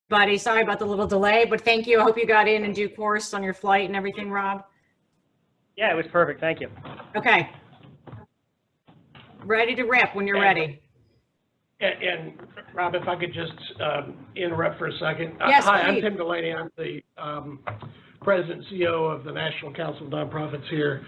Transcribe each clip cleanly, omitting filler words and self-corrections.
Buddy, sorry about the little delay, but thank you. I hope you got in due course on your flight and everything, Rob. Yeah, it was perfect. Thank you. Okay. Ready to rip when you're ready. And Rob, if I could just interrupt for a second. Yes, Hi, please. I'm Tim Delaney. I'm the President and CEO of the National Council of Nonprofits here.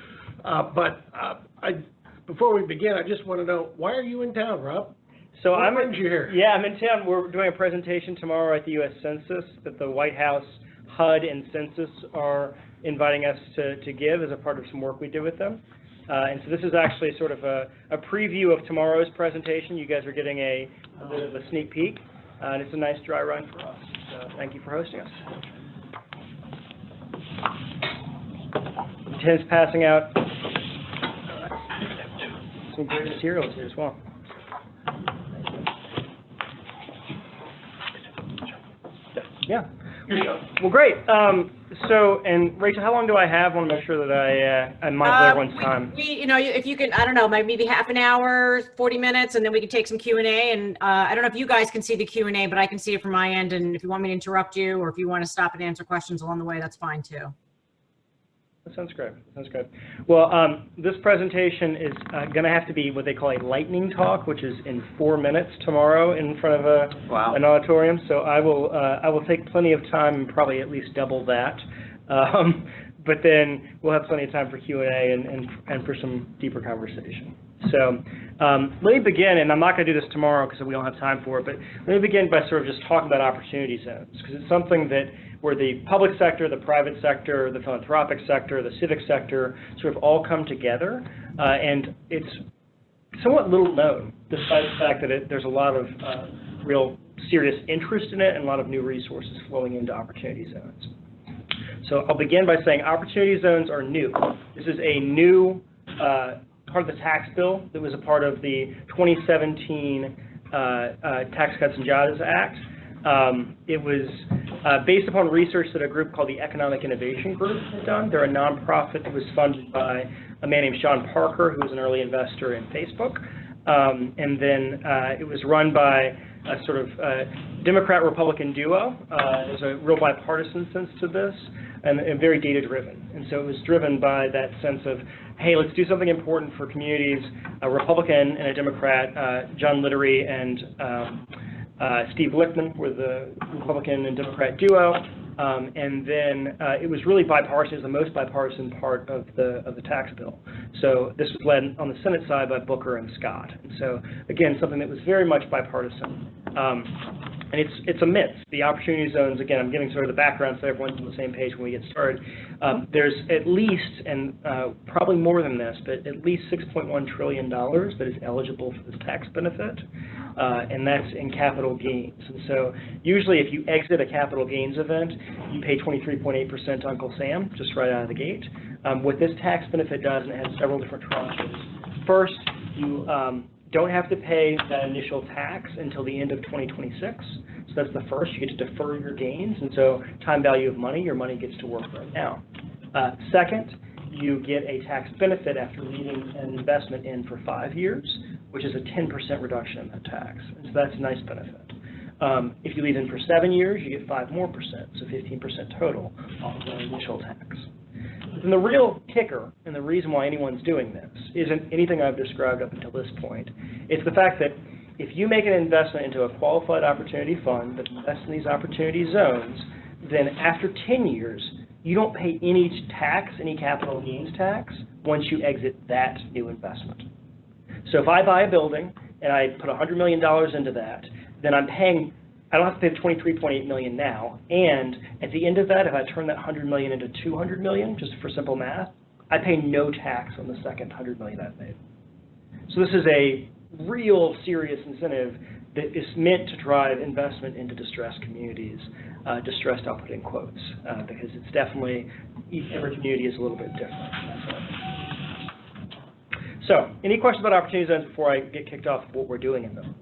Before we begin, I just want to know, why are you in town, Rob? So what brings you here? Yeah, I'm in town. We're doing a presentation tomorrow at the U.S. Census that the White House, HUD, and Census are inviting us to give as a part of some work we did with them. And so this is actually sort of a preview of tomorrow's presentation. You guys are getting a bit of a sneak peek, and it's a nice dry run for us. So thank you for hosting us. Tim's passing out some great materials here as well. Yeah. Well, great. And Rachel, how long do I have? I want to make sure that I'm mindful of everyone's time. If you can, I don't know, maybe half an hour, 40 minutes, and then we can take some Q&A. And I don't know if you guys can see the Q&A, but I can see it from my end. And if you want me to interrupt you, or if you want to stop and answer questions along the way, that's fine too. That sounds great. Sounds good. Well, this presentation is going to have to be what they call a lightning talk, which is in 4 minutes tomorrow in front of an auditorium. So I will take plenty of time, and probably at least double that. But then we'll have plenty of time for Q&A and for some deeper conversation. So let me begin, and I'm not going to do this tomorrow because we don't have time for it, but let me begin by sort of just talking about opportunity zones, because it's something that where the public sector, the private sector, the philanthropic sector, the civic sector sort of all come together, and it's somewhat little known, despite the fact that there's a lot of real serious interest in it and a lot of new resources flowing into opportunity zones. So I'll begin by saying opportunity zones are new. This is a new part of the tax bill that was a part of the 2017 Tax Cuts and Jobs Act. It was based upon research that a group called the Economic Innovation Group had done. They're a nonprofit that was funded by a man named Sean Parker, who was an early investor in Facebook. And then it was run by a sort of Democrat-Republican duo. There's a real bipartisan sense to this, and very data-driven. And so it was driven by that sense of, hey, let's do something important for communities. A Republican and a Democrat, John Littery and Steve Lichtman were the Republican and Democrat duo, and then it was really bipartisan. It was the most bipartisan part of the tax bill. So this was led on the Senate side by Booker and Scott. And so again, something that was very much bipartisan. And it's a myth. The opportunity zones, again, I'm giving sort of the background so everyone's on the same page when we get started. There's at least, and probably more than this, but at least $6.1 trillion that is eligible for this tax benefit, and that's in capital gains. And so usually if you exit a capital gains event, you pay 23.8% to Uncle Sam, just right out of the gate. What this tax benefit does, and it has several different tranches. First, you don't have to pay that initial tax until the end of 2026. So that's the first. You get to defer your gains, and so time value of money, your money gets to work right now. Second, you get a tax benefit after leaving an investment in for 5 years, which is a 10% reduction in that tax. And so that's a nice benefit. If you leave in for 7 years, you get 5% more, so 15% total off of the initial tax. And the real kicker, and the reason why anyone's doing this, isn't anything I've described up until this point. It's the fact that if you make an investment into a qualified opportunity fund that invests in these opportunity zones, then after 10 years, you don't pay any tax, any capital gains tax, once you exit that new investment. So if I buy a building and I put $100 million into that, then I don't have to pay the $23.8 million now, and at the end of that, if I turn that $100 million into $200 million, just for simple math, I pay no tax on the second $100 million I've made. So this is a real serious incentive that is meant to drive investment into distressed communities. Distressed, I'll put in quotes, because it's definitely, every community is a little bit different. So, any questions about opportunity zones before I get kicked off what we're doing in them?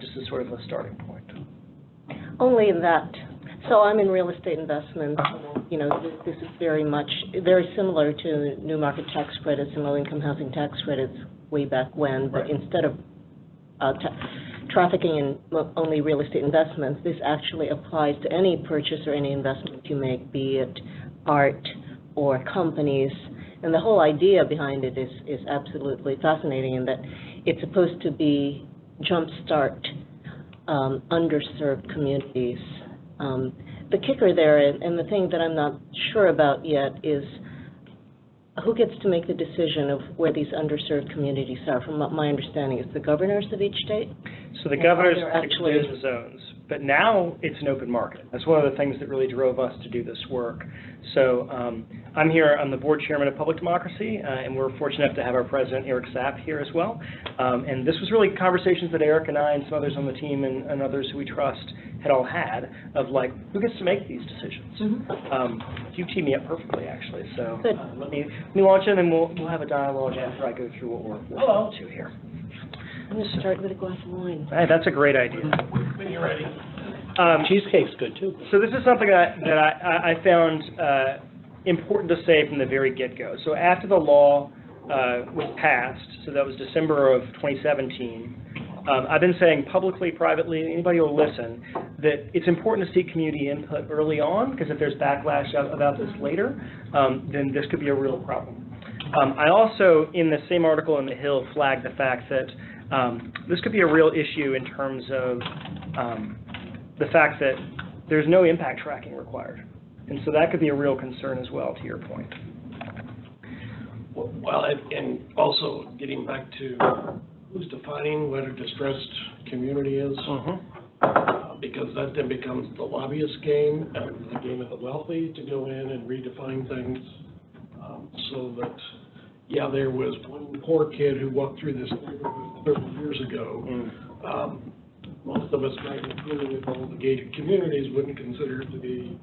Just as sort of a starting point. Only that. So I'm in real estate investments. This is very similar to new market tax credits and low-income housing tax credits way back when, but instead of trafficking in only real estate investments. This actually applies to any purchase or any investment you make, be it art or companies. And the whole idea behind it is absolutely fascinating in that it's supposed to be jumpstart underserved communities. The kicker there, and the thing that I'm not sure about yet, is who gets to make the decision of where these underserved communities are? From my understanding, it's the governors of each state? So the governors declare the zones, but now it's an open market. That's one of the things that really drove us to do this work. So I'm here, I'm the board chairman of Public Democracy, and we're fortunate enough to have our president, Eric Sapp, here as well. And this was really conversations that Eric and I and some others on the team and others who we trust had all had of like, who gets to make these decisions? You teed me up perfectly, actually. So let me launch in, and we'll have a dialogue after I go through what we're up to here. I'm going to start with a glass of wine. Hey, that's a great idea. When you're ready. Cheesecake's good, too. So this is something that I found important to say from the very get-go. So after the law was passed, so that was December of 2017, I've been saying publicly, privately, anybody will listen, that it's important to seek community input early on, because if there's backlash about this later, then this could be a real problem. I also, in the same article in The Hill, flagged the fact that this could be a real issue in terms of the fact that there's no impact tracking required. And so that could be a real concern as well, to your point. Well, and also getting back to who's defining what a distressed community is, because that then becomes the lobbyist game and the game of the wealthy to go in and redefine things, so that, yeah, there was one poor kid who walked through this neighborhood 30 years ago. Most of us might be dealing with all the gated communities wouldn't consider it to be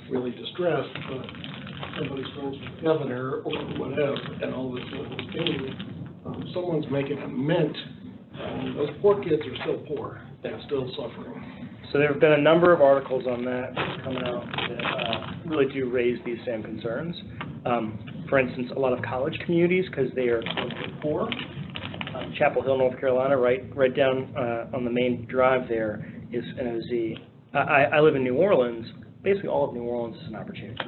really distressed, but somebody's friends with the governor or whatever, and all this little thing, someone's making a mint, and those poor kids are still poor and still suffering. So there have been a number of articles on that coming out that really do raise these same concerns. For instance, a lot of college communities, because they are poor. Chapel Hill, North Carolina, right down on the main drive there is an OZ. I live in New Orleans. Basically, all of New Orleans is an opportunity.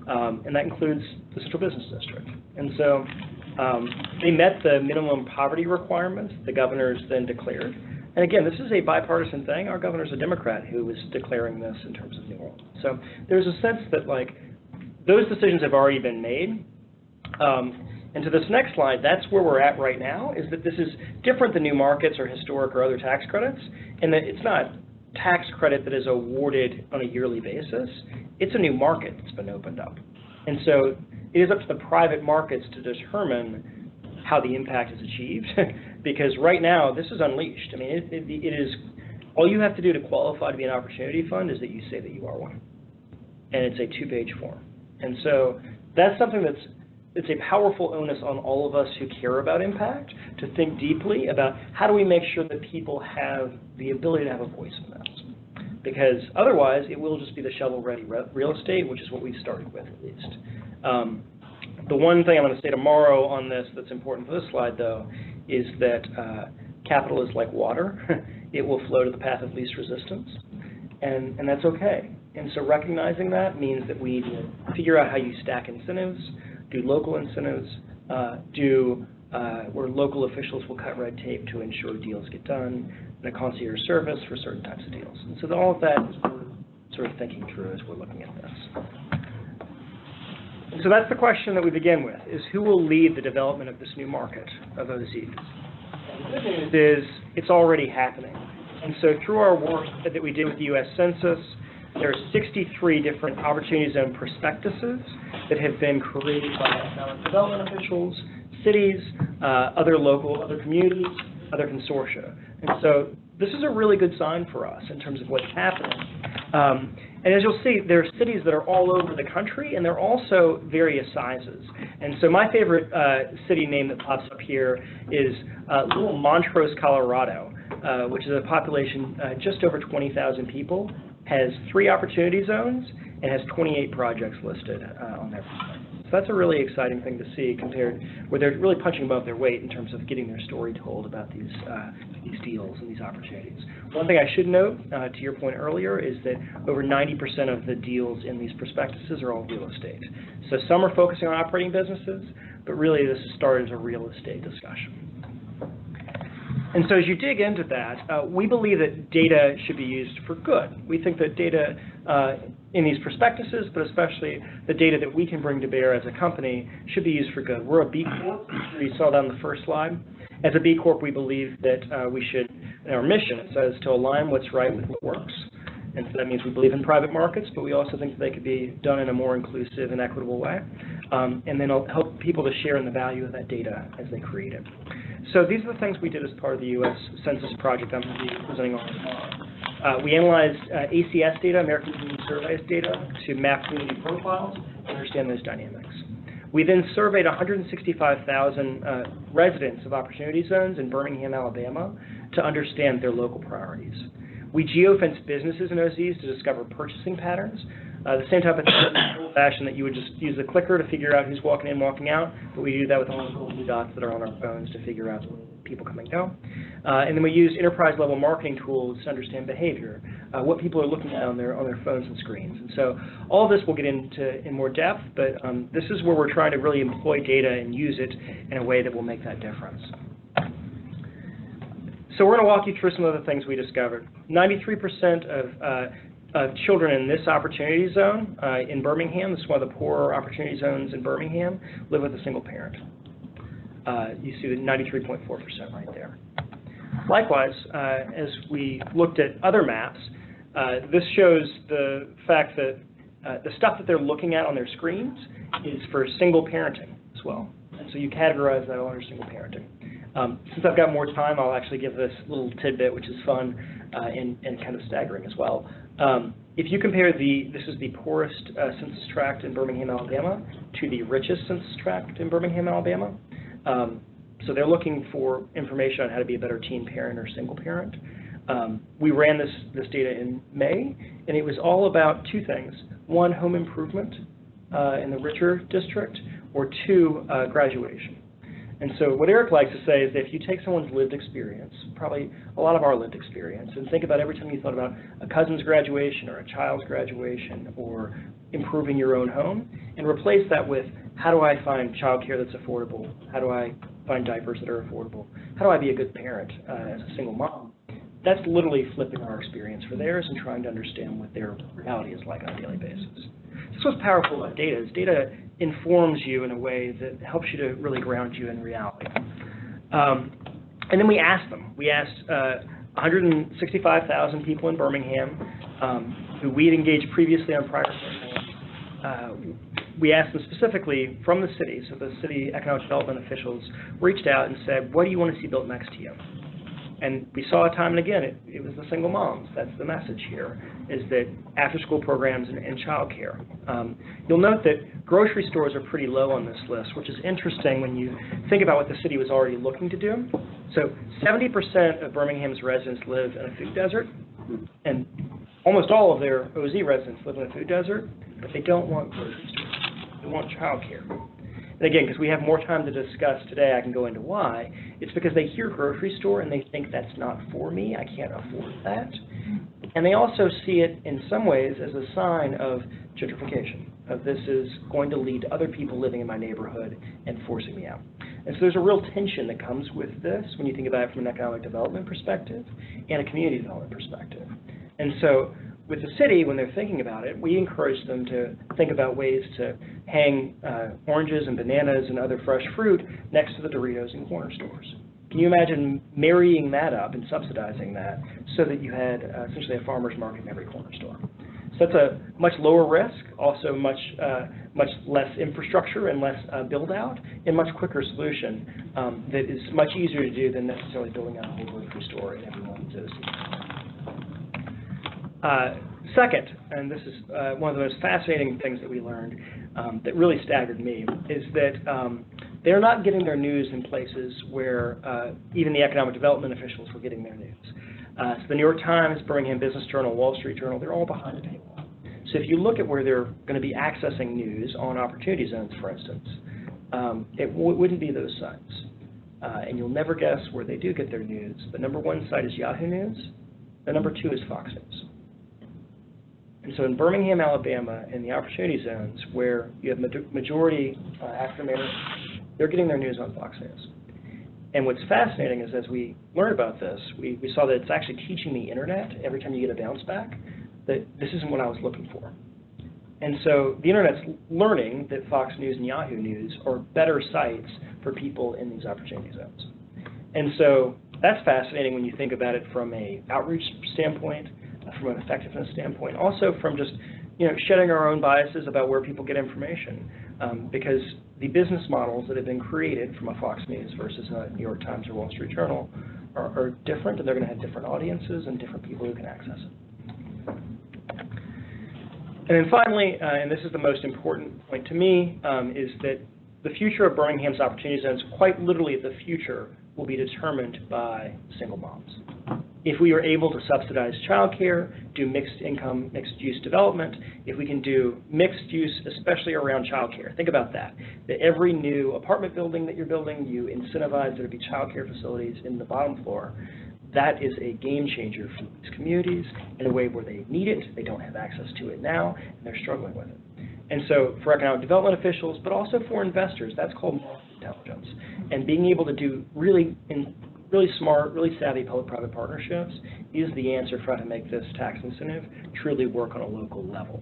And that includes the Central Business District. And so they met the minimum poverty requirements the governors then declared. And again, this is a bipartisan thing. Our governor's a Democrat who was declaring this in terms of New Orleans. So there's a sense that, like, those decisions have already been made. And to this next slide, that's where we're at right now, is that this is different than new markets or historic or other tax credits, in that it's not tax credit that is awarded on a yearly basis. It's a new market that's been opened up. And so it is up to the private markets to determine how the impact is achieved, because right now this is unleashed. I mean, it is, all you have to do to qualify to be an opportunity fund is that you say that you are one. And it's a 2-page form. And so that's something it's a powerful onus on all of us who care about impact to think deeply about how do we make sure that people have the ability to have a voice in this. Because otherwise, it will just be the shovel-ready real estate, which is what we started with, at least. The one thing I'm going to say tomorrow on this that's important for this slide, though, is that capital is like water. It will flow to the path of least resistance, and that's okay. And so recognizing that means that we need to figure out how you stack incentives, do local incentives, where local officials will cut red tape to ensure deals get done, and a concierge service for certain types of deals. And so all of that is what we're sort of thinking through as we're looking at this. And so that's the question that we begin with, is who will lead the development of this new market of OZs? And the good news is it's already happening. And so through our work that we did with the U.S. Census, there are 63 different opportunity zone prospectuses that have been created by economic development officials, cities, other communities, other consortia. And so this is a really good sign for us in terms of what's happening. And as you'll see, there are cities that are all over the country, and they're also various sizes. And so my favorite city name that pops up here is Little Montrose, Colorado, which is a population just over 20,000 people, has 3 opportunity zones, and has 28 projects listed on their prospectus. So that's a really exciting thing to see compared where they're really punching above their weight in terms of getting their story told about these deals and these opportunities. One thing I should note, to your point earlier, is that over 90% of the deals in these prospectuses are all real estate. So some are focusing on operating businesses, but really this started as a real estate discussion. And so as you dig into that, we believe that data should be used for good. We think that data in these prospectuses, but especially the data that we can bring to bear as a company, should be used for good. We're a B Corp. You saw that on the first slide. As a B Corp, we believe that we should, in our mission, it says to align what's right with what works. And so that means we believe in private markets, but we also think that they could be done in a more inclusive and equitable way. And then it'll help people to share in the value of that data as they create it. So these are the things we did as part of the U.S. Census project I'm going to be presenting on tomorrow. We analyzed ACS data, American Community Surveys data, to map community profiles and understand those dynamics. We then surveyed 165,000 residents of opportunity zones in Birmingham, Alabama, to understand their local priorities. We geofenced businesses in OZs to discover purchasing patterns. The same type of thing old-fashioned that you would just use the clicker to figure out who's walking in, walking out, but we do that with all the little blue dots that are on our phones to figure out people come and go. And then we use enterprise-level marketing tools to understand behavior, what people are looking at on their phones and screens. And so all of this we'll get into in more depth, but this is where we're trying to really employ data and use it in a way that will make that difference. So we're going to walk you through some of the things we discovered. 93% of children in this opportunity zone in Birmingham, this is one of the poorer opportunity zones in Birmingham, live with a single parent. You see the 93.4% right there. Likewise, as we looked at other maps, this shows the fact that the stuff that they're looking at on their screens is for single parenting as well. And so you categorize that under single parenting. Since I've got more time, I'll actually give this little tidbit, which is fun and kind of staggering as well. If you compare this is the poorest census tract in Birmingham, Alabama, to the richest census tract in Birmingham, Alabama. So they're looking for information on how to be a better teen parent or single parent. We ran this data in May, and it was all about two things. One, home improvement in the richer district, or two, graduation. And so what Eric likes to say is that if you take someone's lived experience, probably a lot of our lived experience, and think about every time you thought about a cousin's graduation or a child's graduation or improving your own home, and replace that with how do I find childcare that's affordable? How do I find diapers that are affordable? How do I be a good parent as a single mom? That's literally flipping our experience for theirs and trying to understand what their reality is like on a daily basis. This what's powerful about data is data informs you in a way that helps you to really ground you in reality. And then we asked them. We asked 165,000 people in Birmingham who we had engaged previously on prior surveys. We asked them specifically from the city, so the city economic development officials reached out and said, what do you want to see built next to you? And we saw it time and again, it was the single moms. That's the message here, is that after-school programs and childcare. You'll note that grocery stores are pretty low on this list, which is interesting when you think about what the city was already looking to do. So 70% of Birmingham's residents live in a food desert, and almost all of their OZ residents live in a food desert, but they don't want grocery stores. They want childcare. And again, because we have more time to discuss today, I can go into why. It's because they hear grocery store and they think that's not for me, I can't afford that. And they also see it in some ways as a sign of gentrification, of this is going to lead to other people living in my neighborhood and forcing me out. And so there's a real tension that comes with this when you think about it from an economic development perspective and a community development perspective. And so with the city, when they're thinking about it, we encourage them to think about ways to hang oranges and bananas and other fresh fruit next to the Doritos and corner stores. Can you imagine marrying that up and subsidizing that so that you had essentially a farmer's market in every corner store? So that's a much lower risk, also much less infrastructure and less build out, and much quicker solution that is much easier to do than necessarily building out a whole grocery store in everyone's OC. Second, and this is one of the most fascinating things that we learned that really staggered me, is that they're not getting their news in places where even the economic development officials were getting their news. So the New York Times, Birmingham Business Journal, Wall Street Journal, they're all behind the paywall. So if you look at where they're going to be accessing news on opportunity zones, for instance, it wouldn't be those sites. And you'll never guess where they do get their news. The number one site is Yahoo News. The number two is Fox News. And so in Birmingham, Alabama, in the opportunity zones where you have majority African Americans, they're getting their news on Fox News. And what's fascinating is as we learn about this, we saw that it's actually teaching the internet every time you get a bounce back that this isn't what I was looking for. And so the internet's learning that Fox News and Yahoo News are better sites for people in these opportunity zones. And so that's fascinating when you think about it from an outreach standpoint, from an effectiveness standpoint, also from just shedding our own biases about where people get information, because the business models that have been created from a Fox News versus a New York Times or Wall Street Journal are different, and they're going to have different audiences and different people who can access it. And then finally, and this is the most important point to me, is that the future of Birmingham's opportunity zones, quite literally the future, will be determined by single moms. If we are able to subsidize childcare, do mixed income, mixed use development, if we can do mixed use, especially around childcare, think about that. That every new apartment building that you're building, you incentivize there to be childcare facilities in the bottom floor. That is a game changer for these communities in a way where they need it, they don't have access to it now, and they're struggling with it. And so for economic development officials, but also for investors, that's called market intelligence. And being able to do really smart, really savvy public-private partnerships is the answer for how to make this tax incentive truly work on a local level.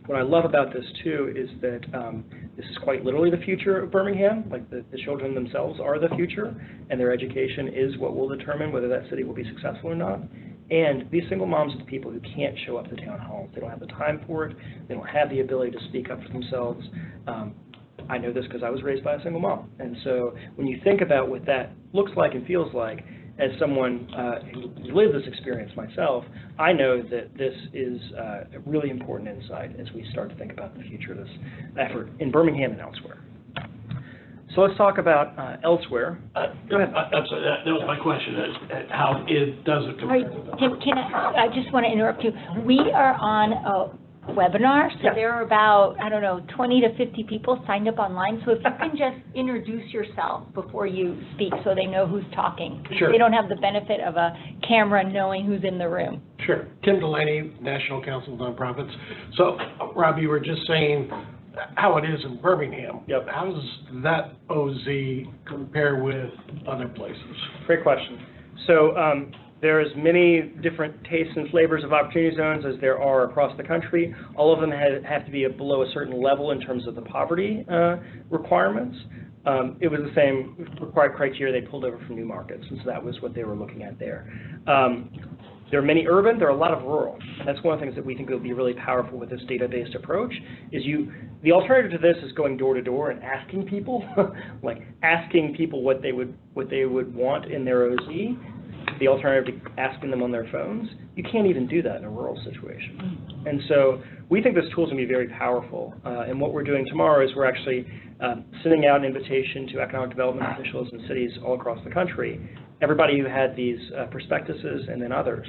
What I love about this too is that this is quite literally the future of Birmingham. Like the children themselves are the future, and their education is what will determine whether that city will be successful or not. And these single moms are the people who can't show up to town halls. They don't have the time for it. They don't have the ability to speak up for themselves. I know this because I was raised by a single mom. And so when you think about what that looks like and feels like, as someone who lived this experience myself, I know that this is a really important insight as we start to think about the future of this effort in Birmingham and elsewhere. So let's talk about elsewhere. Go ahead. I'm sorry, that was my question, how does it compare to Can I just want to interrupt you. We are on a webinar, so there are about, 20 to 50 people signed up online. So if you can just introduce yourself before you speak so they know who's talking. Sure. They don't have the benefit of a camera knowing who's in the room. Sure. Tim Delaney, National Council of Nonprofits. So, Rob, you were just saying how it is in Birmingham. Yep. How does that OZ compare with other places? Great question. So there's many different tastes and flavors of opportunity zones as there are across the country. All of them have to be below a certain level in terms of the poverty requirements. It was the same required criteria they pulled over from New Markets, and so that was what they were looking at there. There are many urban, there are a lot of rural. And that's one of the things that we think will be really powerful with this data-based approach, is the alternative to this is going door to door and asking people, like asking people what they would want in their OZ. The alternative to asking them on their phones, you can't even do that in a rural situation. And so we think this tool is going to be very powerful. And what we're doing tomorrow is we're actually sending out an invitation to economic development officials in cities all across the country, everybody who had these prospectuses and then others,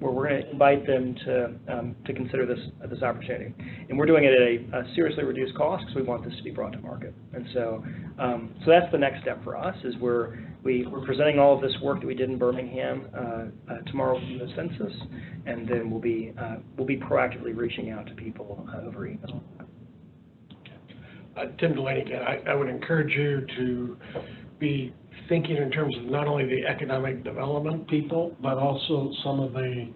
where we're going to invite them to consider this opportunity. And we're doing it at a seriously reduced cost because we want this to be brought to market. And so that's the next step for us, is we're presenting all of this work that we did in Birmingham tomorrow in the census, and then we'll be proactively reaching out to people over email. Tim Delaney again. I would encourage you to be thinking in terms of not only the economic development people, but also some of the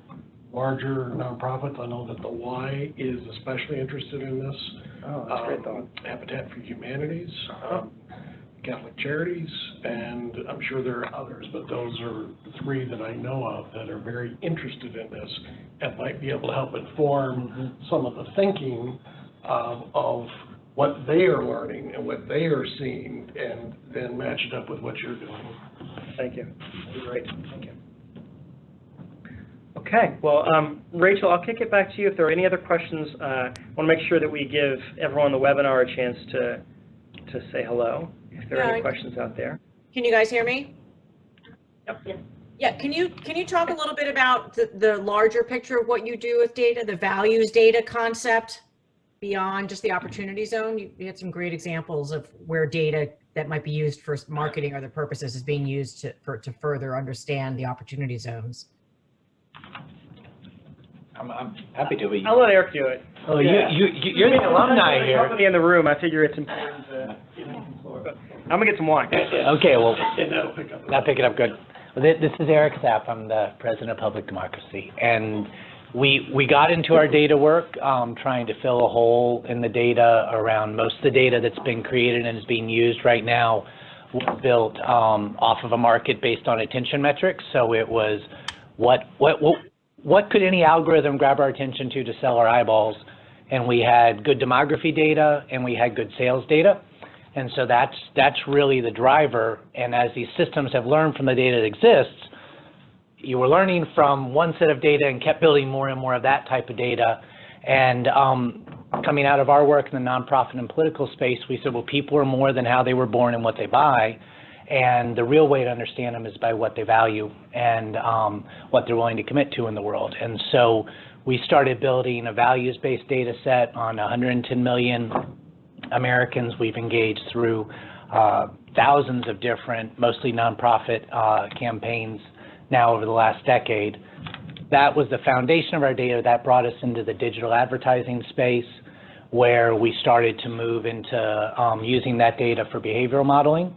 larger nonprofits. I know that the Y is especially interested in this. Oh, that's a great thought. Habitat for Humanities, Catholic Charities, and I'm sure there are others, but those are three that I know of that are very interested in this and might be able to help inform some of the thinking of what they are learning and what they are seeing, and then match it up with what you're doing. Thank you. That'd be great. Thank you. Okay. Well, Rachel, I'll kick it back to you. If there are any other questions, I want to make sure that we give everyone on the webinar a chance to say hello, if there are any questions out there. Can you guys hear me? Yep. Yeah, can you talk a little bit about the larger picture of what you do with data, the values data concept beyond just the opportunity zone? You had some great examples of where data that might be used for marketing or other purposes is being used to further understand the opportunity zones. I'm happy to. I'll let Eric do it. Oh, you're the alumni here. Somebody in the room, I figure it's important to give him some floor. But I'm gonna get some wine. Okay, well, And that'll pick up. I'll pick it up good. Well, this is Eric Sapp. I'm the president of Public Democracy. And we got into our data work trying to fill a hole in the data around most of the data that's been created and is being used right now was built off of a market based on attention metrics. So it was what could any algorithm grab our attention to sell our eyeballs? And we had good demography data and we had good sales data. And so that's really the driver. And as these systems have learned from the data that exists, you were learning from one set of data and kept building more and more of that type of data. And coming out of our work in the nonprofit and political space, we said, well, people are more than how they were born and what they buy. And the real way to understand them is by what they value and what they're willing to commit to in the world. And so we started building a values-based data set on 110 million Americans. We've engaged through thousands of different, mostly nonprofit campaigns now over the last decade. That was the foundation of our data. That brought us into the digital advertising space, where we started to move into using that data for behavioral modeling.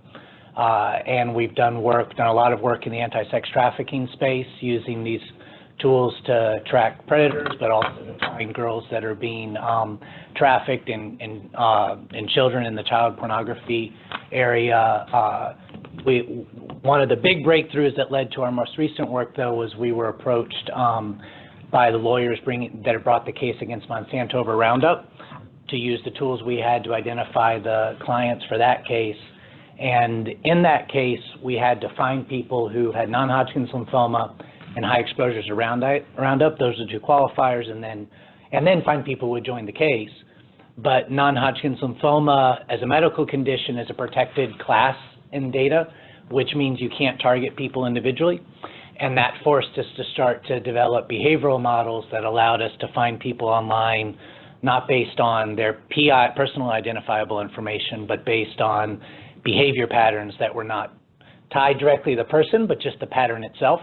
And we've done a lot of work in the anti-sex trafficking space, using these tools to track predators, but also to find girls that are being trafficked and children in the child pornography area. One of the big breakthroughs that led to our most recent work, though, was we were approached by the lawyers that had brought the case against Monsanto over Roundup to use the tools we had to identify the clients for that case. And in that case, we had to find people who had non-Hodgkin's lymphoma and high exposures to Roundup. Those are two qualifiers, and then find people who would join the case. But non-Hodgkin's lymphoma as a medical condition is a protected class in data, which means you can't target people individually. And that forced us to start to develop behavioral models that allowed us to find people online, not based on their PI, personal identifiable information, but based on behavior patterns that were not tied directly to the person, but just the pattern itself.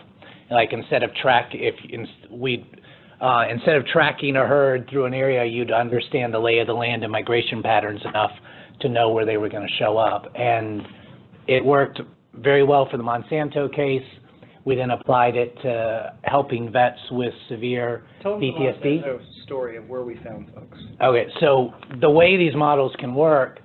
Like instead of tracking a herd through an area, you'd understand the lay of the land and migration patterns enough to know where they were going to show up. And it worked very well for the Monsanto case. We then applied it to helping vets with severe PTSD. Tell them the Monsanto story of where we found folks. Okay, so the way these models can work,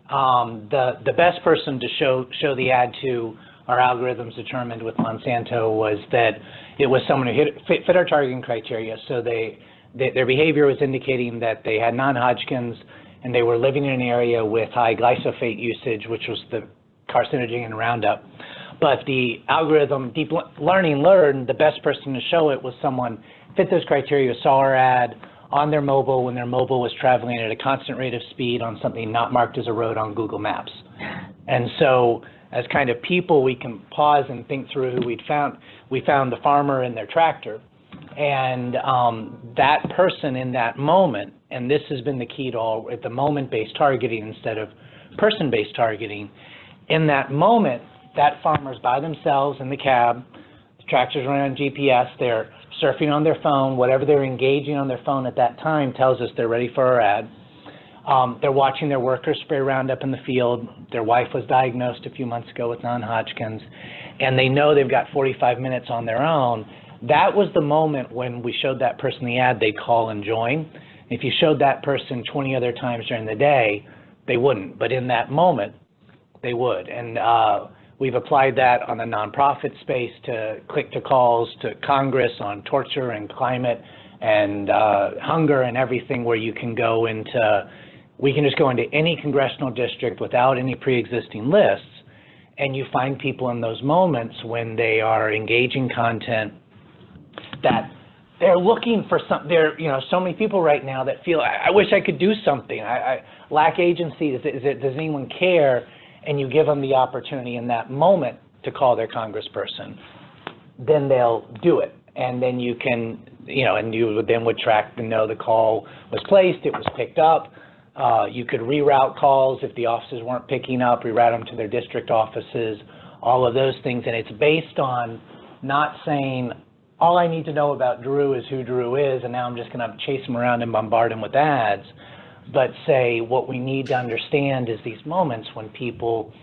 the best person to show the ad to, our algorithms determined with Monsanto, was that it was someone who fit our targeting criteria. So their behavior was indicating that they had non-Hodgkin's and they were living in an area with high glyphosate usage, which was the carcinogen in Roundup. But the algorithm, deep learning learned the best person to show it was someone fit those criteria, saw our ad on their mobile when their mobile was traveling at a constant rate of speed on something not marked as a road on Google Maps. And so as kind of people, we can pause and think through who we'd found. We found the farmer and their tractor. And that person in that moment, and this has been the key to all, at the moment-based targeting instead of person-based targeting, in that moment, that farmer's by themselves in the cab, the tractor's running on GPS, they're surfing on their phone, whatever they're engaging on their phone at that time tells us they're ready for our ad. They're watching their workers spray Roundup in the field. Their wife was diagnosed a few months ago with non-Hodgkin's, and they know they've got 45 minutes on their own. That was the moment when we showed that person the ad, they'd call and join. If you showed that person 20 other times during the day, they wouldn't, but in that moment, they would. And we've applied that on the nonprofit space to click-to-calls to Congress on torture and climate and hunger and everything, where you can go into, we can just go into any congressional district without any pre-existing lists, and you find people in those moments when they are engaging content that they're looking for something. There, so many people right now that feel, I wish I could do something. I lack agency. Does anyone care? And you give them the opportunity in that moment to call their congressperson. then they'll do it. And then you can, and you then would track to know the call was placed, it was picked up. You could reroute calls if the offices weren't picking up, reroute them to their district offices, all of those things. And it's based on not saying, all I need to know about Drew is who Drew is, and now I'm just going to chase him around and bombard him with ads, but say what we need to understand is these moments when people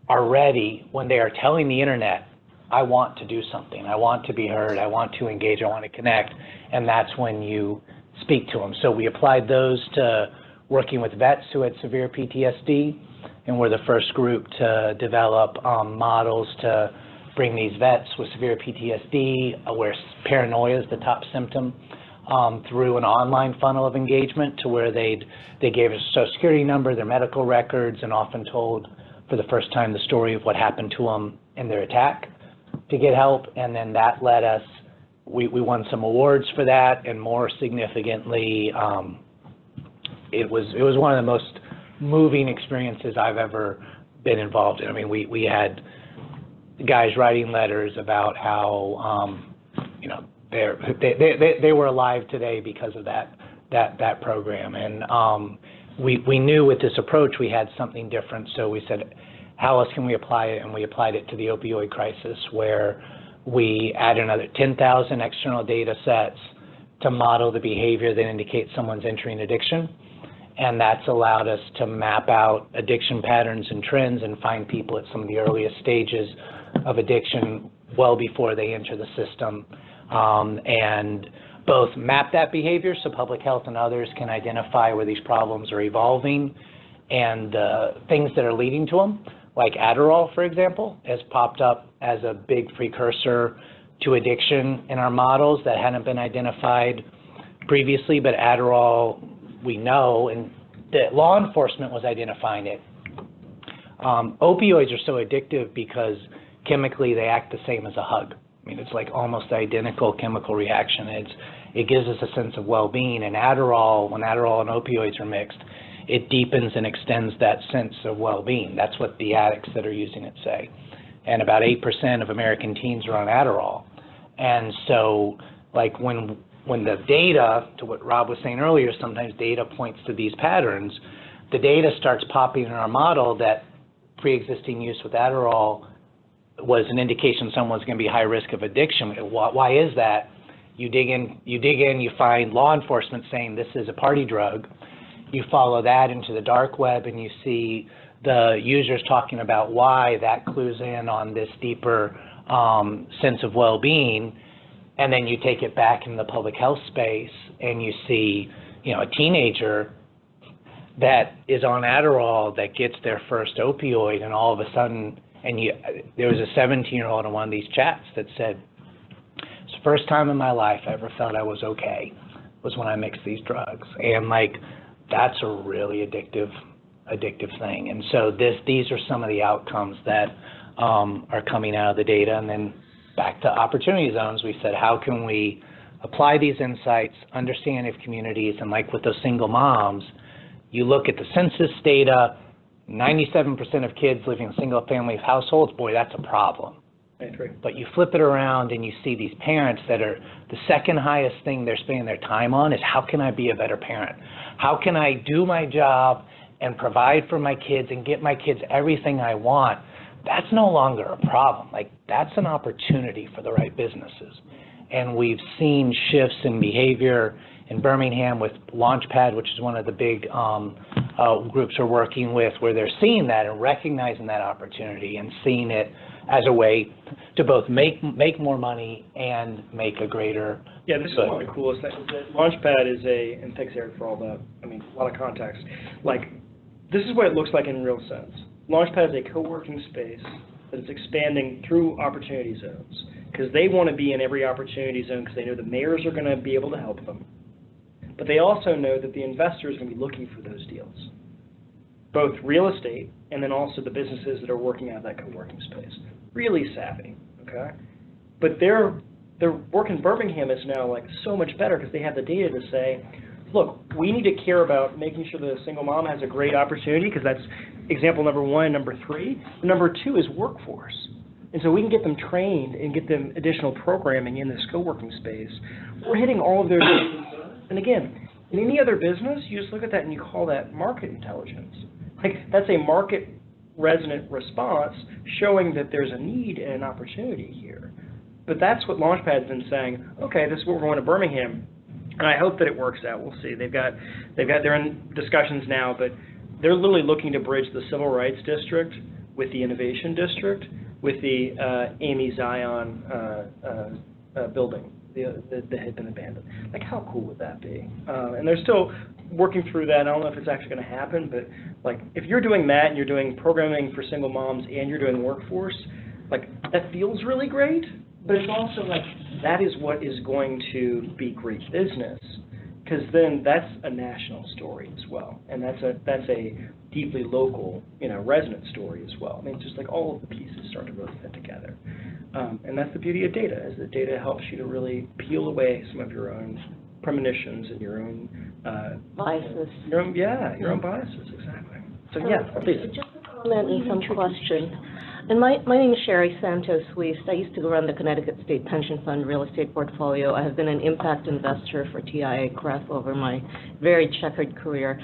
are ready, when they are telling the internet, I want to do something, I want to be heard, I want to engage, I want to connect, and that's when you speak to them. So we applied those to working with vets who had severe PTSD, and we're the first group to develop models to bring these vets with severe PTSD, where paranoia is the top symptom, through an online funnel of engagement to where they gave us a social security number, their medical records, and often told for the first time the story of what happened to them in their attack to get help. And then that led us, we won some awards for that, and more significantly, it was one of the most moving experiences I've ever been involved in. I mean, we had guys writing letters about how they were alive today because of that program. And we knew with this approach we had something different, so we said, how else can we apply it? And we applied it to the opioid crisis, where we added another 10,000 external data sets to model the behavior that indicates someone's entering addiction. And that's allowed us to map out addiction patterns and trends and find people at some of the earliest stages of addiction well before they enter the system, and both map that behavior so public health and others can identify where these problems are evolving and things that are leading to them, like Adderall, for example, has popped up as a big precursor to addiction in our models that hadn't been identified previously, but Adderall, we know, and that law enforcement was identifying it. Opioids are so addictive because chemically they act the same as a hug. I mean, it's like almost identical chemical reaction. It gives us a sense of well-being, and Adderall, when Adderall and opioids are mixed, it deepens and extends that sense of well-being. That's what the addicts that are using it say. And about 8% of American teens are on Adderall. And so, like, when the data, to what Rob was saying earlier, sometimes data points to these patterns, the data starts popping in our model that pre-existing use with Adderall was an indication someone's going to be high risk of addiction. Why is that? You dig in, you find law enforcement saying this is a party drug. You follow that into the dark web and you see the users talking about why. That clues in on this deeper sense of well-being. And then you take it back in the public health space and you see, a teenager that is on Adderall that gets their first opioid, and all of a sudden, there was a 17-year-old in one of these chats that said, it's the first time in my life I ever felt I was okay, was when I mixed these drugs. And that's a really addictive thing. And so these are some of the outcomes that are coming out of the data. And then back to opportunity zones, we said, how can we apply these insights, understand if communities, and like with those single moms, you look at the census data, 97% of kids living in single-family households, boy, that's a problem. But you flip it around and you see these parents that are, the second highest thing they're spending their time on is, how can I be a better parent? How can I do my job and provide for my kids and get my kids everything I want? That's no longer a problem. That's an opportunity for the right businesses. And we've seen shifts in behavior in Birmingham with Launchpad, which is one of the big groups we're working with, where they're seeing that and recognizing that opportunity and seeing it as a way to both make more money and make a greater Yeah, this is one of the coolest things. Launchpad is and thanks Eric for all the, a lot of context. This is what it looks like in real sense. Launchpad is a co-working space that is expanding through opportunity zones, because they want to be in every opportunity zone because they know the mayors are going to be able to help them. But they also know that the investors are going to be looking for those deals, both real estate and then also the businesses that are working out of that co-working space. Really savvy, okay? But their work in Birmingham is now so much better because they have the data to say, look, we need to care about making sure the single mom has a great opportunity, because that's example number one. Number three. Number two is workforce. And so we can get them trained and get them additional programming in this co-working space. We're hitting all of their needs. And again, in any other business, you just look at that and you call that market intelligence. Like, that's a market resonant response showing that there's a need and an opportunity here. But that's what Launchpad's been saying, okay, this is what we're going to Birmingham, and I hope that it works out. We'll see. They're in discussions now, but they're literally looking to bridge the Civil Rights District with the Innovation District with the Amy Zion building that had been abandoned. Like, how cool would that be? And they're still working through that. I don't know if it's actually going to happen, but like, if you're doing that and you're doing programming for single moms and you're doing workforce, like, that feels really great, but it's also like, that is what is going to be great business, because then that's a national story as well, and that's a deeply local, resonant story as well. I mean, just like all of the pieces start to really fit together. And that's the beauty of data, is that data helps you to really peel away some of your own premonitions and your own Biases. Your own biases, exactly. So yeah, please. Just a comment and some question. And my name is Shari Santos. I used to run the Connecticut State Pension Fund real estate portfolio. I have been an impact investor for TIAA-CREF over my very checkered career.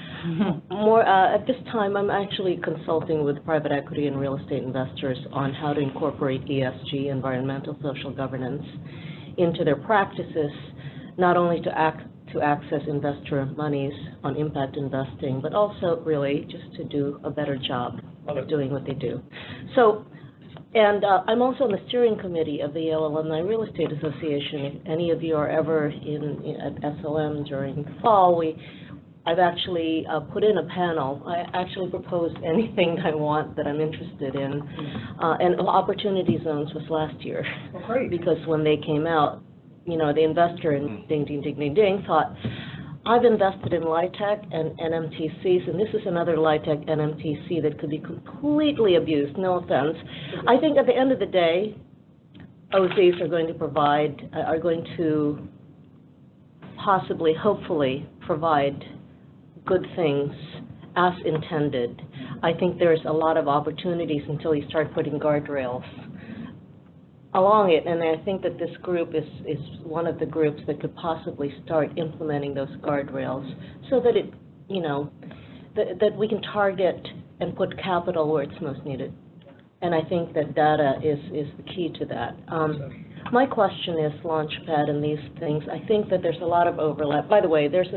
At this time, I'm actually consulting with private equity and real estate investors on how to incorporate ESG, environmental social governance, into their practices, not only to access investor monies on impact investing, but also really just to do a better job of doing what they do. So, and I'm also on the steering committee of the Yale Alumni Real Estate Association. If any of you are ever at SOM during the fall, I've actually put in a panel. I actually proposed anything I want that I'm interested in. And opportunity zones was last year. Oh, great. Because when they came out, the investor in ding, ding, ding, ding, ding thought, I've invested in LIHTC and NMTCs, and this is another LIHTC NMTC that could be completely abused, no offense. I think at the end of the day, OZs are going to possibly, hopefully, provide good things as intended. I think there's a lot of opportunities until you start putting guardrails along it, and I think that this group is one of the groups that could possibly start implementing those guardrails so that it, that we can target and put capital where it's most needed. And I think that data is the key to that. My question is Launchpad and these things. I think that there's a lot of overlap. By the way, there is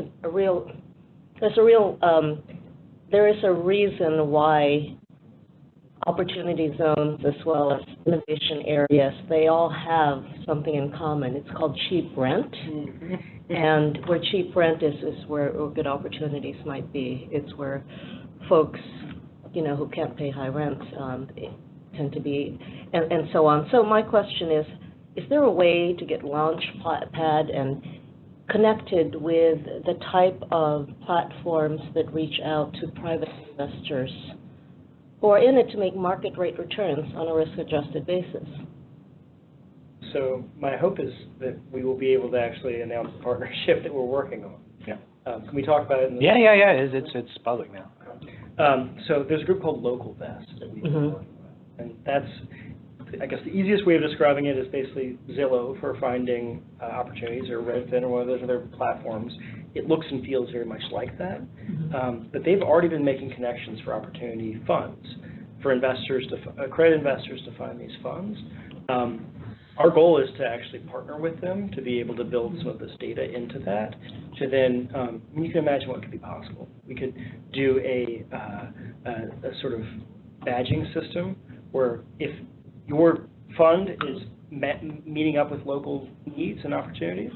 a reason why opportunity zones as well as innovation areas, they all have something in common. It's called cheap rent. And where cheap rent is where good opportunities might be. It's where folks, who can't pay high rents tend to be, and so on. So my question is there a way to get Launchpad and connected with the type of platforms that reach out to private investors who are in it to make market rate returns on a risk-adjusted basis? So my hope is that we will be able to actually announce the partnership that we're working on. Yeah. Can we talk about it? It's public now. So there's a group called Local Vest that we working with, and that's, I guess, the easiest way of describing it is basically Zillow for finding opportunities, or Redfin, or one of those other platforms. It looks and feels very much like that, but they've already been making connections for opportunity funds, for investors credit investors to find these funds. Our goal is to actually partner with them to be able to build some of this data into that, to then, you can imagine what could be possible. We could do a sort of badging system where if your fund is meeting up with local needs and opportunities,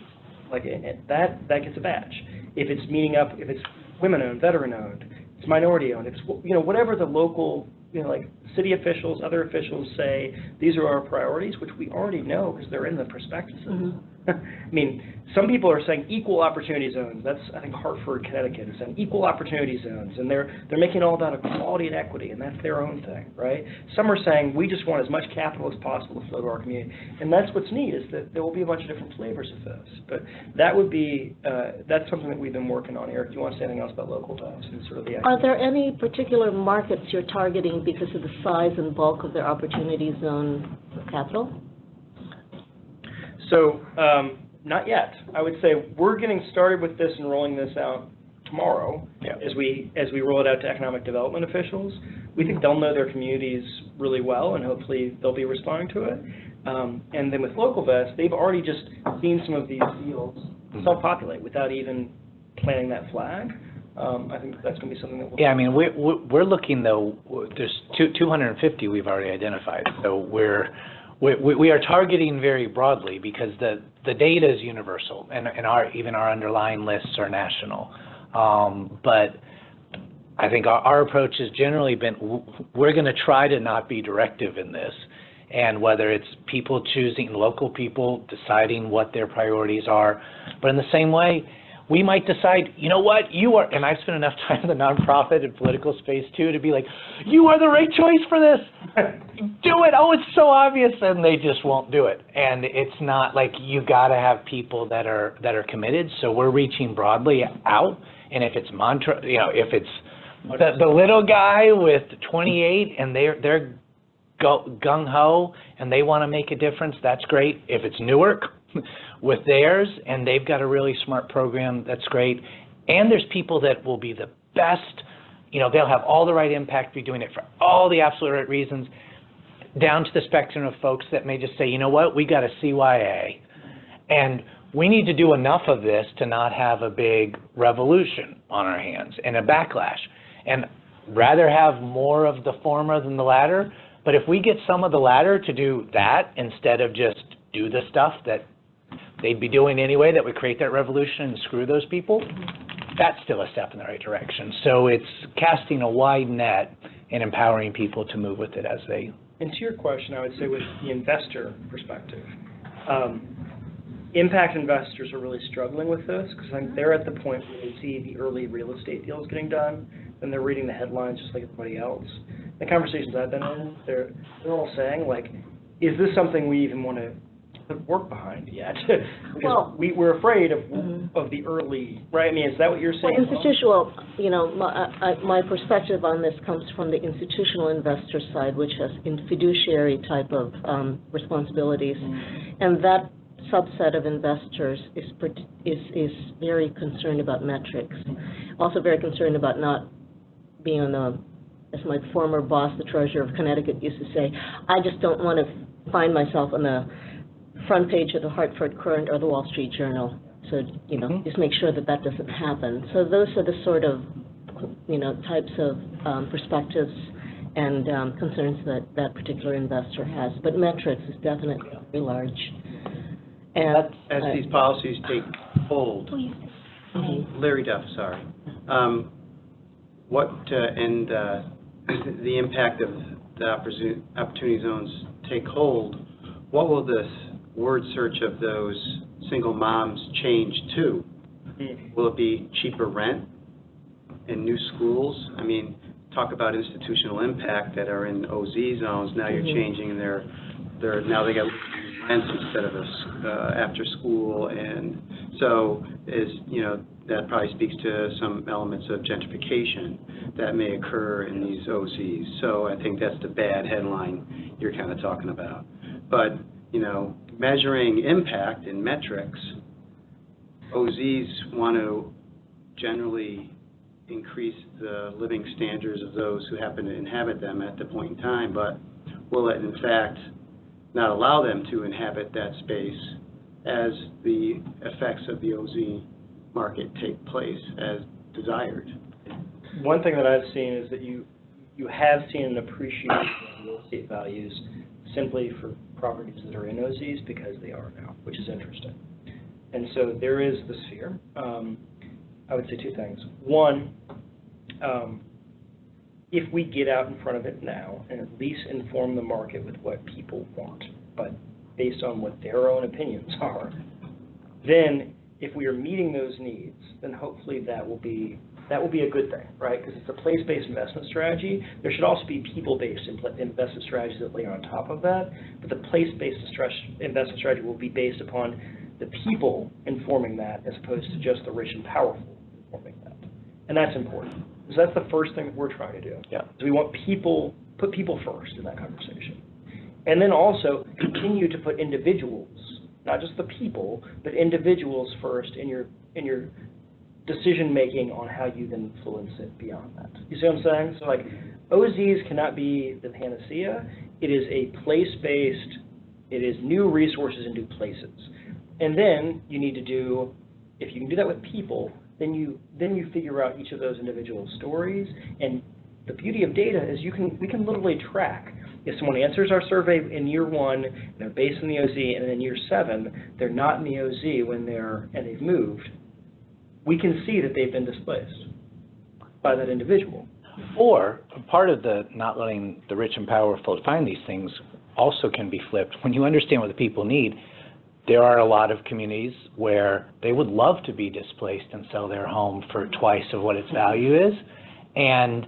like that gets a badge. If it's meeting up, if it's women-owned, veteran-owned, it's minority-owned, if it's, whatever the local, like city officials, other officials say, these are our priorities, which we already know because they're in the prospectuses. I mean, some people are saying equal opportunity zones. That's, I think, Hartford, Connecticut is saying equal opportunity zones, and they're making it all about equality and equity, and that's their own thing, right? Some are saying we just want as much capital as possible to flow to our community, and that's what's neat, is that there will be a bunch of different flavors of this. But that would be, that's something that we've been working on. Eric, do you want to say anything else about local devs and sort of the? Are there any particular markets you're targeting because of the size and bulk of their opportunity zone capital? So, not yet. I would say we're getting started with this and rolling this out tomorrow. Yeah. As we roll it out to economic development officials. We think they'll know their communities really well, and hopefully they'll be responding to it. And then with Local Vest, they've already just seen some of these deals self-populate without even planting that flag. I think that's going to be something that we'll... Yeah, I mean, we're looking, though, there's 250 we've already identified, so we are targeting very broadly because the data is universal, and even our underlying lists are national. But I think our approach has generally been, we're going to try to not be directive in this, and whether it's people choosing, local people deciding what their priorities are, but in the same way, we might decide, you know what, you are, and I've spent enough time in the nonprofit and political space too, to be like, you are the right choice for this. Do it. Oh, it's so obvious, and they just won't do it. And it's not like, you got to have people that are committed. So we're reaching broadly out. And if it's if it's the little guy with 28 and they're gung ho and they want to make a difference, that's great. If it's Newark with theirs and they've got a really smart program, that's great. And there's people that will be the best, they'll have all the right impact, be doing it for all the absolute right reasons, down to the spectrum of folks that may just say, you know what, we got a CYA, and we need to do enough of this to not have a big revolution on our hands and a backlash, and rather have more of the former than the latter. But if we get some of the latter to do that instead of just do the stuff that they'd be doing anyway that would create that revolution and screw those people, that's still a step in the right direction. So it's casting a wide net and empowering people to move with it as they... And to your question, I would say with the investor perspective, impact investors are really struggling with this because they're at the point where they see the early real estate deals getting done, and they're reading the headlines just like everybody else. The conversations I've been in, they're all saying, like, is this something we even want to put work behind yet? Because we're afraid of the early, right? I mean, is that what you're saying? Well, institutional, my perspective on this comes from the institutional investor side, which has fiduciary type of responsibilities, and that subset of investors is very concerned about metrics, also very concerned about not being on the, as my former boss, the treasurer of Connecticut, used to say, I just don't want to find myself on the front page of the Hartford Courant or the Wall Street Journal. So, just make sure that doesn't happen. So those are the sort of, types of perspectives and concerns that particular investor has. But metrics is definitely very large. And as these policies take hold, Larry Duff, sorry, and the impact of the opportunity zones take hold, what will this word search of those single moms change to? Will it be cheaper rent in new schools? I mean, talk about institutional impact that are in OZ zones. Now you're changing now they got rents instead of after school, and so that probably speaks to some elements of gentrification that may occur in these OZs. So I think that's the bad headline you're kind of talking about. But measuring impact in metrics, OZs want to generally increase the living standards of those who happen to inhabit them at the point in time, but will it in fact not allow them to inhabit that space as the effects of the OZ market take place as desired? One thing that I've seen is that you have seen an appreciation of real estate values simply for properties that are in OZs because they are now, which is interesting. And so there is this fear. I would say two things. One, if we get out in front of it now and at least inform the market with what people want, but based on what their own opinions are, then if we are meeting those needs, then hopefully that will be a good thing, right? Because it's a place-based investment strategy. There should also be people-based investment strategies that lay on top of that, but the place-based investment strategy will be based upon the people informing that as opposed to just the rich and powerful informing that. And that's important. So that's the first thing that we're trying to do. Yeah. So we want put people first in that conversation. And then also continue to put individuals, not just the people, but individuals first in your decision-making on how you then influence it beyond that. You see what I'm saying? So like, OZs cannot be the panacea. It is a place-based, it is new resources in new places. And then you need to do, if you can do that with people, then you figure out each of those individual stories. And the beauty of data is we can literally track. If someone answers our survey in year 1, and they're based in the OZ, and then in year 7, they're not in the OZ and they've moved, we can see that they've been displaced by that individual. Or part of the not letting the rich and powerful find these things also can be flipped. When you understand what the people need, there are a lot of communities where they would love to be displaced and sell their home for twice of what its value is. And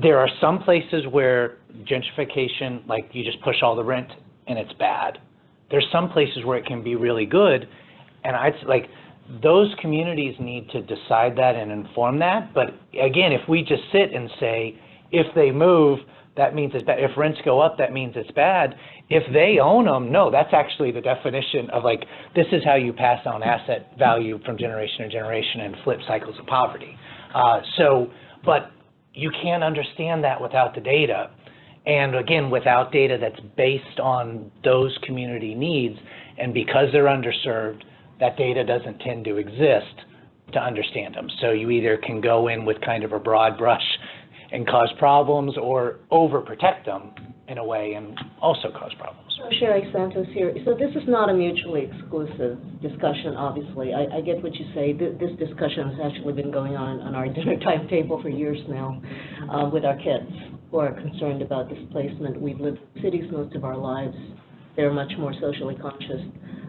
there are some places where gentrification, like you just push all the rent and it's bad. There's some places where it can be really good. And those communities need to decide that and inform that. But again, if we just sit and say, if they move, that means it's bad. If rents go up, that means it's bad. If they own them, no, that's actually the definition of this is how you pass on asset value from generation to generation and flip cycles of poverty. But you can't understand that without the data. And again, without data that's based on those community needs, and because they're underserved, that data doesn't tend to exist to understand them. So you either can go in with kind of a broad brush and cause problems, or overprotect them in a way and also cause problems. Shari Santos here. So this is not a mutually exclusive discussion, obviously. I get what you say. This discussion has actually been going on our dinner timetable for years now with our kids who are concerned about displacement. We've lived in cities most of our lives. They're much more socially conscious.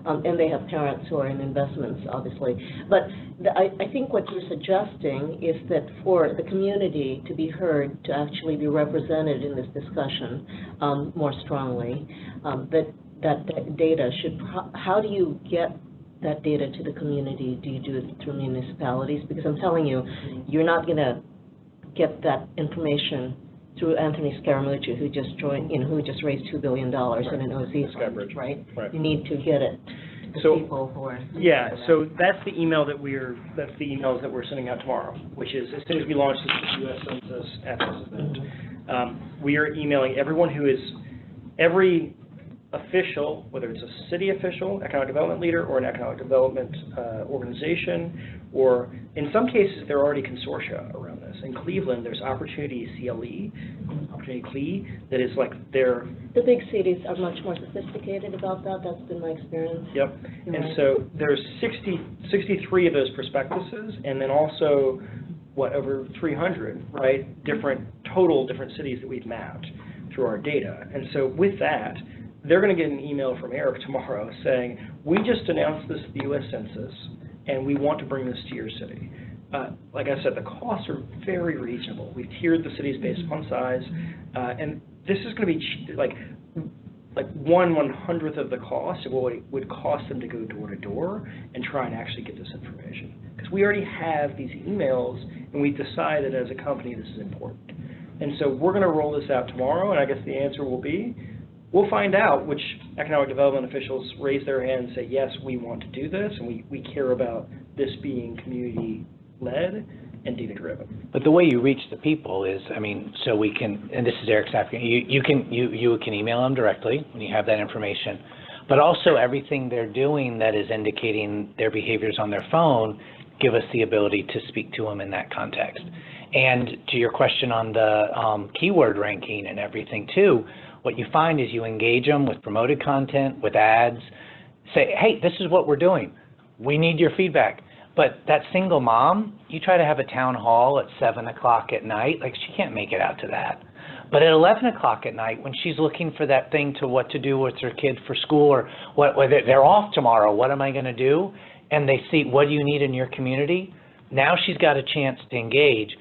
And they have parents who are in investments, obviously. But I think what you're suggesting is that for the community to be heard, to actually be represented in this discussion more strongly, that data should, how do you get that data to the community? Do you do it through municipalities? Because I'm telling you, you're not going to get that information through Anthony Scaramucci, who just joined, who just raised $2 billion in an OZ fund, right? You need to get it to the people who are. Yeah, so that's the emails that we're sending out tomorrow, which is as soon as we launch this U.S. Census at this event, we are emailing everyone who is, every official, whether it's a city official, economic development leader, or an economic development organization, or in some cases there are already consortia around this. In Cleveland, there's Opportunity CLE, that is The big cities are much more sophisticated about that. That's been my experience. Yep. And so there's 63 of those prospectuses, and then also, over 300, right, different cities that we've mapped through our data. And so with that, they're going to get an email from Eric tomorrow saying, we just announced this at the U.S. Census, and we want to bring this to your city. Like I said, the costs are very reasonable. We've tiered the cities based upon size, and this is going to be like 1/100th of the cost of what it would cost them to go door to door and try and actually get this information. Because we already have these emails, and we've decided as a company this is important. And so we're going to roll this out tomorrow, and I guess the answer will be, we'll find out which economic development officials raise their hand and say, yes, we want to do this, and we care about this being community-led and data-driven. But the way you reach the people is, so we can, and this is Eric's asking, you can email them directly when you have that information, but also everything they're doing that is indicating their behaviors on their phone, give us the ability to speak to them in that context. And to your question on the keyword ranking and everything too, what you find is you engage them with promoted content, with ads, say, hey, this is what we're doing. We need your feedback. But that single mom, you try to have a town hall at 7 o'clock at night, she can't make it out to that. But at 11 o'clock at night, when she's looking for that thing to what to do with her kid for school, or they're off tomorrow, what am I going to do? and they see what do you need in your community, now she's got a chance to engage.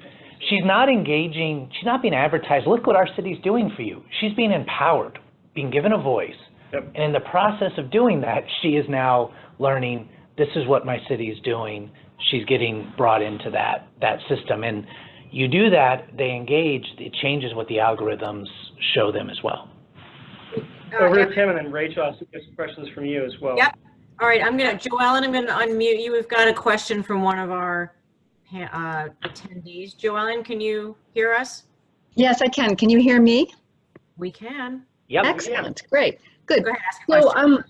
She's not engaging, she's not being advertised, look what our city's doing for you. She's being empowered, being given a voice. Yep. And in the process of doing that, she is now learning, this is what my city is doing. She's getting brought into that system. And you do that, they engage, it changes what the algorithms show them as well. Over to Tim, and then Rachel, I'll get some questions from you as well. Yep. All right, Joellen, I'm gonna unmute you. We've got a question from one of our attendees. Joellen, can you hear us? Yes, I can. Can you hear me? We can. Yep. Excellent. Great. Good. Go ahead, ask your question.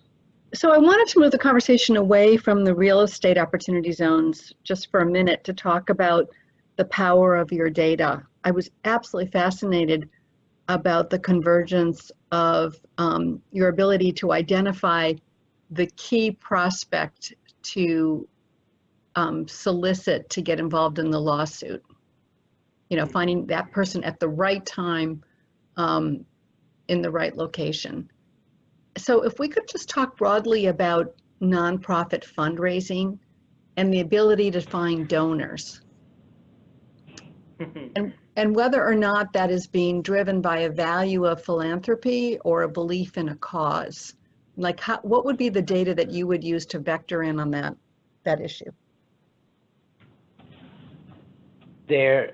So I wanted to move the conversation away from the real estate opportunity zones just for a minute to talk about the power of your data. I was absolutely fascinated about the convergence of your ability to identify the key prospect to solicit to get involved in the lawsuit. You know, finding that person at the right time in the right location. So if we could just talk broadly about nonprofit fundraising and the ability to find donors. And whether or not that is being driven by a value of philanthropy or a belief in a cause. Like what would be the data that you would use to vector in on that issue? There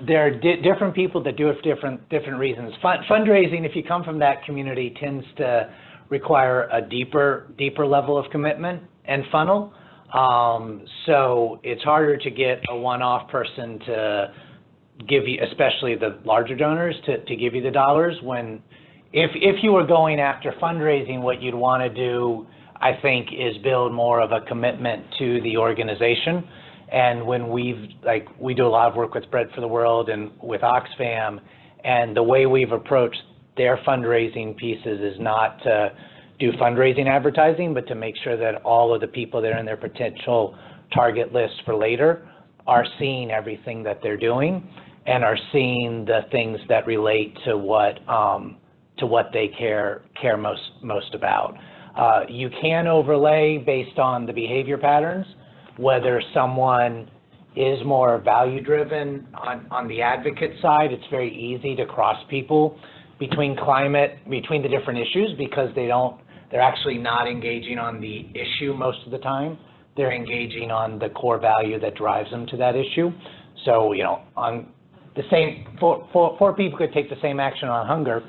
are different people that do it for different reasons. Fundraising, if you come from that community, tends to require a deeper level of commitment and funnel. So it's harder to get a one-off person to give you, especially the larger donors, to give you the dollars. When, if you were going after fundraising, what you'd want to do, I think, is build more of a commitment to the organization. And when we do a lot of work with Bread for the World and with Oxfam, and the way we've approached their fundraising pieces is not to do fundraising advertising, but to make sure that all of the people that are in their potential target list for later are seeing everything that they're doing and are seeing the things that relate to what they care most about. You can overlay based on the behavior patterns, whether someone is more value driven on the advocate side. It's very easy to cross people between the different issues because they're actually not engaging on the issue most of the time. They're engaging on the core value that drives them to that issue. So, you know, on the same, four people could take the same action on hunger.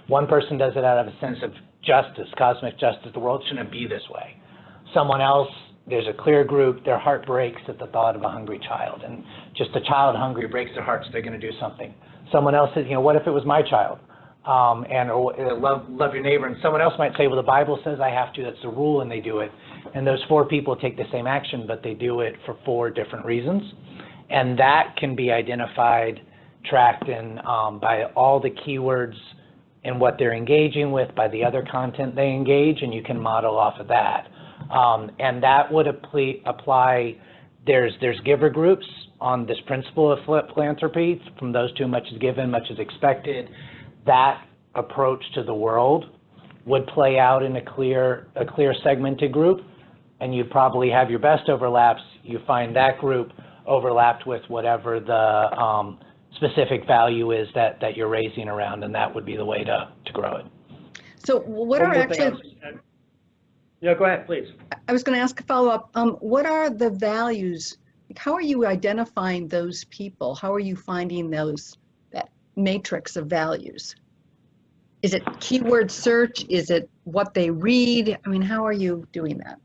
One person does it out of a sense of justice, cosmic justice. The world shouldn't be this way. Someone else, there's a clear group, their heart breaks at the thought of a hungry child, and just a child hungry breaks their heart, so they're going to do something. Someone else says, you know, what if it was my child? Or love your neighbor, and someone else might say, well, the Bible says I have to, that's the rule, and they do it. And those four people take the same action, but they do it for four different reasons. And that can be identified, tracked in by all the keywords and what they're engaging with, by the other content they engage, and you can model off of that. And that would apply, there's giver groups on this principle of philanthropy. From those two, much is given, much is expected. That approach to the world would play out in a clear segmented group, and you'd probably have your best overlaps. You find that group overlapped with whatever the specific value is that you're raising around, and that would be the way to grow it. So what are actually... No, go ahead, please. I was going to ask a follow-up. What are the values? How are you identifying those people? How are you finding that matrix of values? Is it keyword search? Is it what they read? I mean, how are you doing that?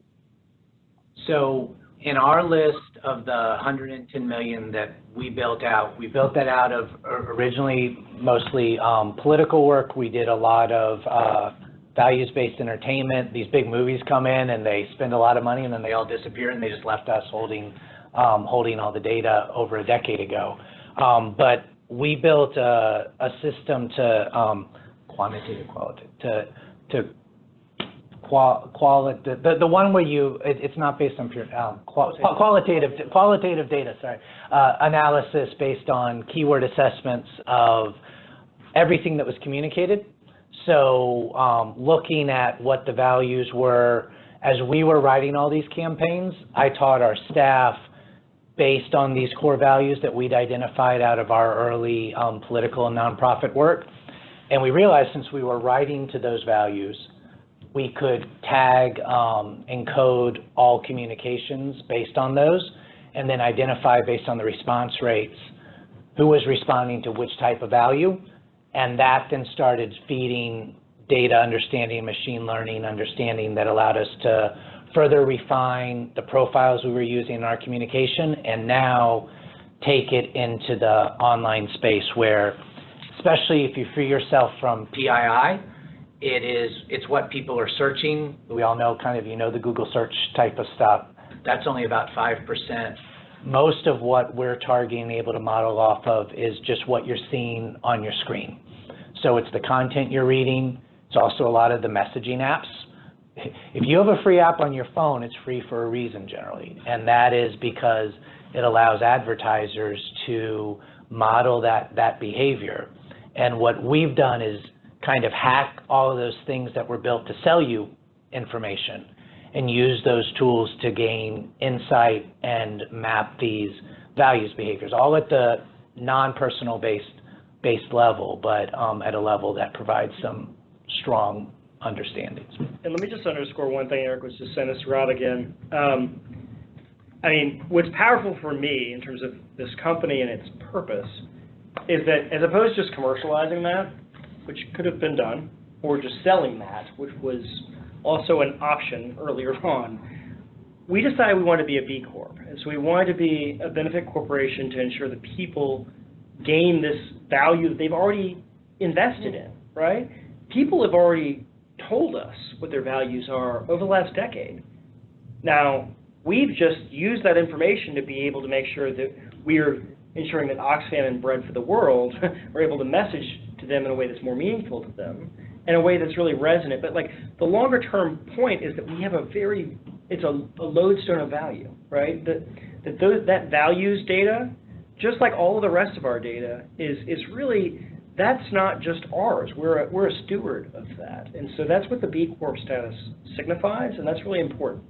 So in our list of the 110 million that we built out, we built that out of originally mostly political work. We did a lot of values-based entertainment. These big movies come in and they spend a lot of money and then they all disappear, and they just left us holding all the data over a decade ago. But we built a system to the one where it's not based on pure qualitative data, analysis based on keyword assessments of everything that was communicated. So looking at what the values were as we were writing all these campaigns, I taught our staff based on these core values that we'd identified out of our early political and nonprofit work. And we realized since we were writing to those values, we could tag and code all communications based on those, and then identify based on the response rates who was responding to which type of value. And that then started feeding data understanding, machine learning understanding that allowed us to further refine the profiles we were using in our communication, and now take it into the online space where, especially if you free yourself from PII, it's what people are searching. We all know kind of, the Google search type of stuff. That's only about 5%. Most of what we're targeting, able to model off of, is just what you're seeing on your screen. So it's the content you're reading. It's also a lot of the messaging apps. If you have a free app on your phone, it's free for a reason generally. And that is because it allows advertisers to model that behavior. And what we've done is kind of hack all of those things that were built to sell you information and use those tools to gain insight and map these values behaviors, all at the non-personal based level, but at a level that provides some strong understandings. And let me just underscore one thing Eric was just saying this to Rob again. I mean, what's powerful for me in terms of this company and its purpose is that as opposed to just commercializing that, which could have been done, or just selling that, which was also an option earlier on, we decided we wanted to be a B Corp. And so we wanted to be a benefit corporation to ensure that people gain this value that they've already invested in, right? People have already told us what their values are over the last decade. Now, we've just used that information to be able to make sure that we're ensuring that Oxfam and Bread for the World are able to message to them in a way that's more meaningful to them, in a way that's really resonant. But like the longer term point is that we have it's a lodestone of value, right? That values data, just like all of the rest of our data, is really, that's not just ours. We're a steward of that. And so that's what the BCorp status signifies, and that's really important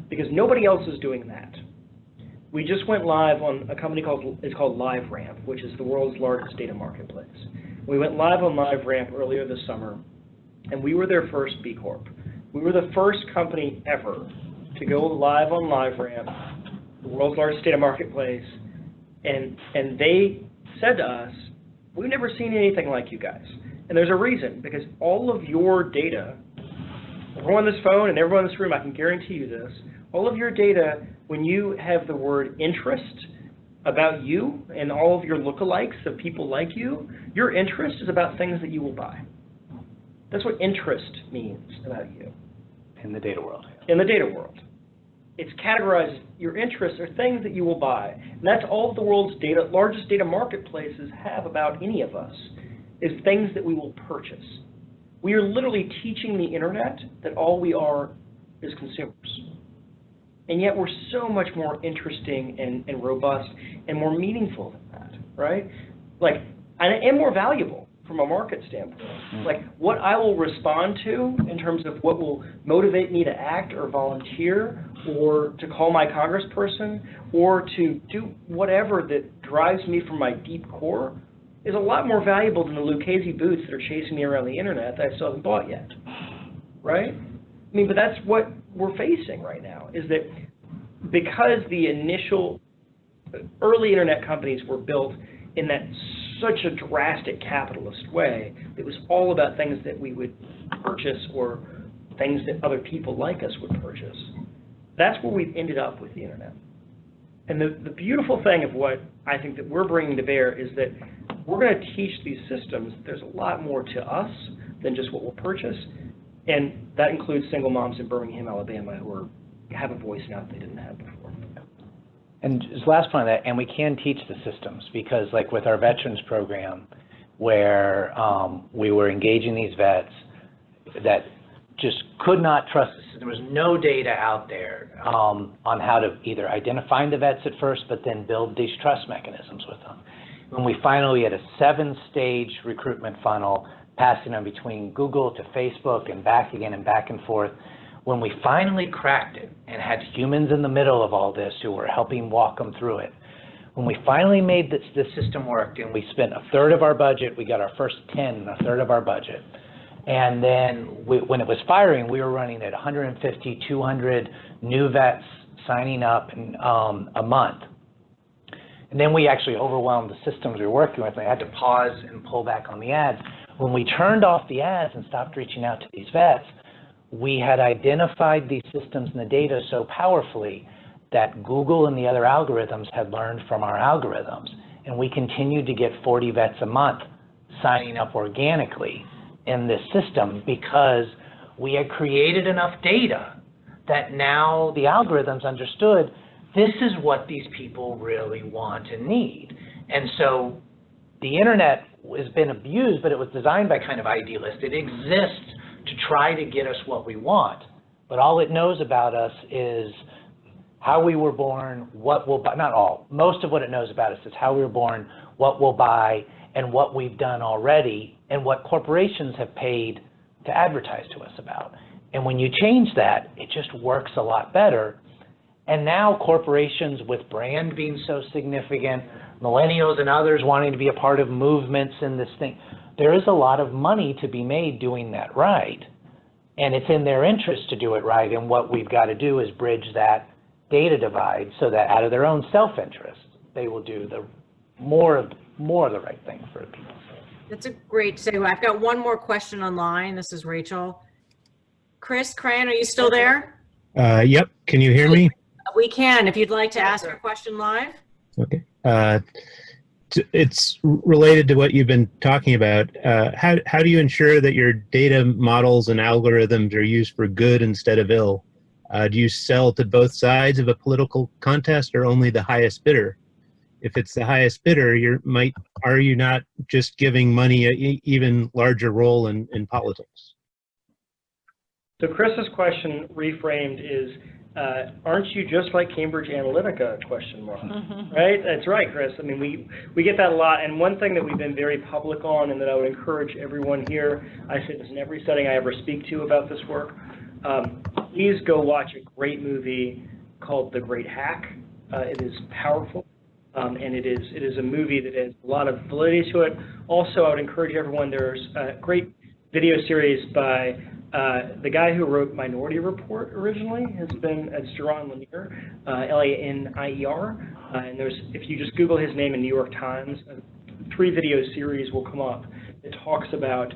because nobody else is doing that. We just went live on a company called LiveRamp, which is the world's largest data marketplace. We went live on LiveRamp earlier this summer, and we were their first B Corp. We were the first company ever to go live on LiveRamp, the world's largest data marketplace, and they said to us, we've never seen anything like you guys. And there's a reason, because all of your data, everyone on this phone and everyone in this room, I can guarantee you this, all of your data, when you have the word interest about you and all of your lookalikes of people like you, your interest is about things that you will buy. That's what interest means about you. In the data world. In the data world. It's categorized, your interests are things that you will buy. And that's all the world's largest data marketplaces have about any of us, is things that we will purchase. We are literally teaching the internet that all we are is consumers. And yet we're so much more interesting and robust and more meaningful than that, right? Like, and more valuable from a market standpoint. Like, what I will respond to in terms of what will motivate me to act or volunteer or to call my congressperson or to do whatever that drives me from my deep core is a lot more valuable than the Lucchese boots that are chasing me around the internet that I still haven't bought yet, right? I mean, but that's what we're facing right now, is that because the initial early internet companies were built in that such a drastic capitalist way, it was all about things that we would purchase or things that other people like us would purchase. That's where we've ended up with the internet. And the beautiful thing of what I think that we're bringing to bear is that we're going to teach these systems that there's a lot more to us than just what we'll purchase. And that includes single moms in Birmingham, Alabama, who have a voice now that they didn't have before. And just last point on that, and we can teach the systems because like with our veterans program, where we were engaging these vets that just could not trust the system. There was no data out there on how to either identify the vets at first, but then build these trust mechanisms with them. When we finally had a 7-stage recruitment funnel, passing them between Google to Facebook and back again and back and forth, When we finally cracked it and had humans in the middle of all this who were helping walk them through it, when we finally made the system work and we spent a third of our budget, we got our first 10, a third of our budget. And then when it was firing, we were running at 150, 200 new vets signing up in a month. And then we actually overwhelmed the systems we were working with. I had to pause and pull back on the ads. When we turned off the ads and stopped reaching out to these vets, we had identified these systems and the data so powerfully that Google and the other algorithms had learned from our algorithms. And we continued to get 40 vets a month signing up organically in this system because we had created enough data that now the algorithms understood this is what these people really want and need. And so the internet has been abused, but it was designed by kind of idealists. It exists to try to get us what we want, but all it knows about us is how we were born, what we'll buy, not all, most of what it knows about us is how we were born, what we'll buy, and what we've done already, and what corporations have paid to advertise to us about. And when you change that, it just works a lot better. And now corporations with brand being so significant, millennials and others wanting to be a part of movements in this thing, there is a lot of money to be made doing that right. And it's in their interest to do it right. And what we've got to do is bridge that data divide so that out of their own self-interest, they will do the more of the right thing for people. That's a great segue. I've got one more question online. This is Rachel. Chris Cran, are you still there? Yep. Can you hear me? We can, if you'd like to ask your question live. Okay. It's related to what you've been talking about. How do you ensure that your data models and algorithms are used for good instead of ill? Do you sell to both sides of a political contest or only the highest bidder? If it's the highest bidder, are you not just giving money an even larger role in politics? So Chris's question reframed is, aren't you just like Cambridge Analytica, question mark, right? That's right, Chris. I mean, we get that a lot. And one thing that we've been very public on and that I would encourage everyone here, I say this in every setting I ever speak to about this work, please go watch a great movie called The Great Hack. It is powerful. And it is a movie that has a lot of validity to it. Also, I would encourage everyone, there's a great video series by the guy who wrote Minority Report originally, it's Jaron Lanier, Lanier, and if you just Google his name in New York Times, a 3-video series will come up that talks about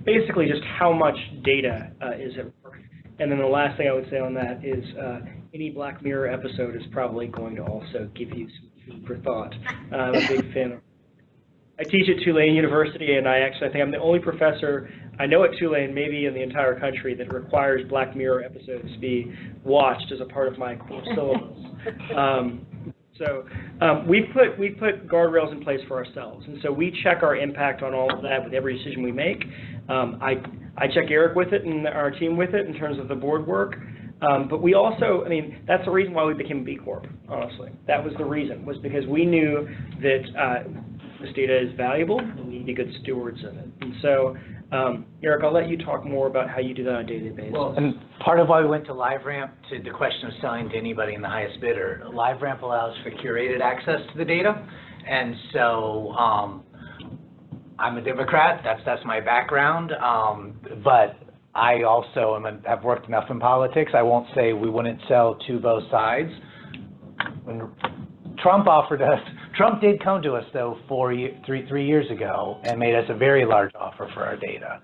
basically just how much data is at work. And then the last thing I would say on that is any Black Mirror episode is probably going to also give you some food for thought. I'm a big fan of. I teach at Tulane University, and I think I'm the only professor I know at Tulane, maybe in the entire country, that requires Black Mirror episodes to be watched as a part of my core syllabus. We put guardrails in place for ourselves, and so we check our impact on all of that with every decision we make. I check Eric with it and our team with it in terms of the board work. But we also, I mean, that's the reason why we became a B Corp, honestly. That was the reason, was because we knew that this data is valuable and we need to be good stewards of it. And so, Eric, I'll let you talk more about how you do that on a daily basis. Well, and part of why we went to LiveRamp, to the question of selling to anybody in the highest bidder, LiveRamp allows for curated access to the data. And so I'm a Democrat, that's my background, but I also have worked enough in politics. I won't say we wouldn't sell to both sides. When Trump did come to us though 3 years ago and made us a very large offer for our data,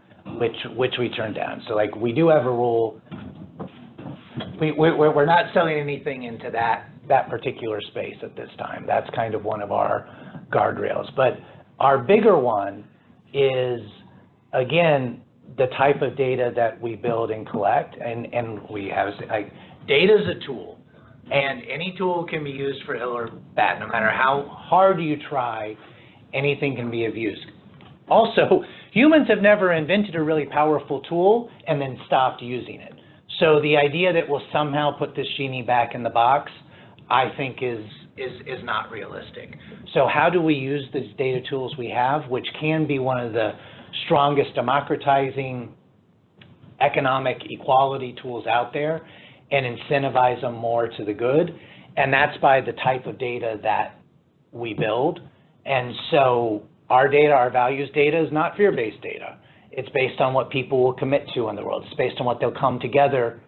which we turned down. So like we do have a rule. We're not selling anything into that particular space at this time. That's kind of one of our guardrails. But our bigger one is, again, the type of data that we build and collect, and we have, like, data is a tool, and any tool can be used for ill or bad. No matter how hard you try, anything can be of use. Also, humans have never invented a really powerful tool and then stopped using it. So the idea that we'll somehow put this genie back in the box, I think is not realistic. So how do we use these data tools we have, which can be one of the strongest democratizing economic equality tools out there and incentivize them more to the good. And that's by the type of data that we build. And so our data, our values data, is not fear-based data. It's based on what people will commit to in the world. It's based on what they'll come together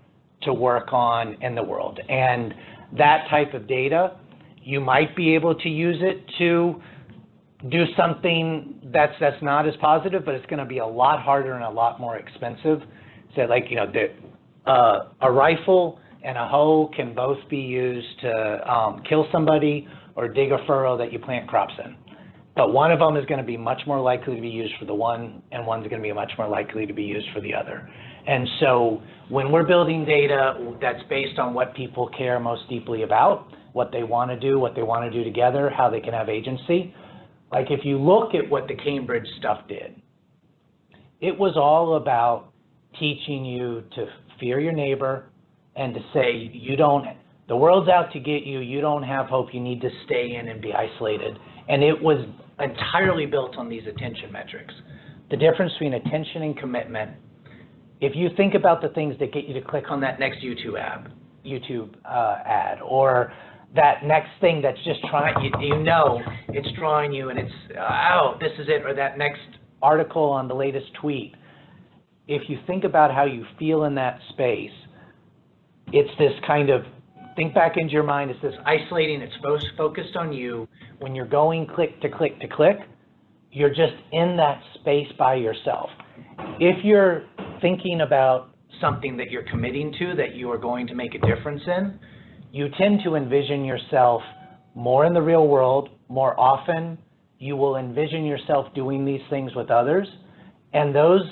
to work on in the world. And that type of data, you might be able to use it to do something that's not as positive, but it's going to be a lot harder and a lot more expensive. So like, you know, a rifle and a hoe can both be used to kill somebody or dig a furrow that you plant crops in. But one of them is going to be much more likely to be used for the one, and one's going to be much more likely to be used for the other. And so when we're building data that's based on what people care most deeply about, what they want to do together, how they can have agency, like if you look at what the Cambridge stuff did, it was all about teaching you to fear your neighbor and to say, the world's out to get you, you don't have hope, you need to stay in and be isolated. And it was entirely built on these attention metrics. The difference between attention and commitment, if you think about the things that get you to click on that next YouTube ad, or that next thing that's just trying, it's drawing you and it's, oh, this is it, or that next article on the latest tweet. If you think about how you feel in that space, it's this kind of, think back into your mind, it's this isolating, it's focused on you. When you're going click to click to click, you're just in that space by yourself. If you're thinking about something that you're committing to, that you are going to make a difference in, you tend to envision yourself more in the real world, more often. You will envision yourself doing these things with others. And those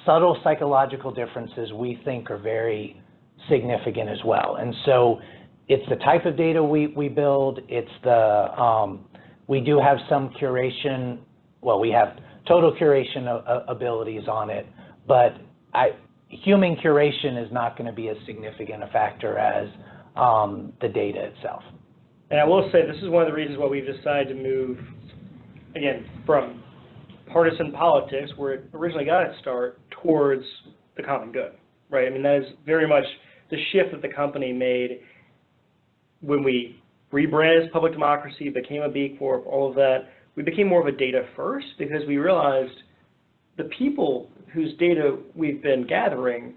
subtle psychological differences we think are very significant as well. And so it's the type of data we build. It's the, we do have some curation. Well, we have total curation abilities on it, but human curation is not going to be as significant a factor as the data itself. And I will say this is one of the reasons why we've decided to move, again, from partisan politics, where it originally got its start, towards the common good, right? I mean, that is very much the shift that the company made when we rebranded as public democracy, became a B Corp, all of that. We became more of a data first because we realized the people whose data we've been gathering,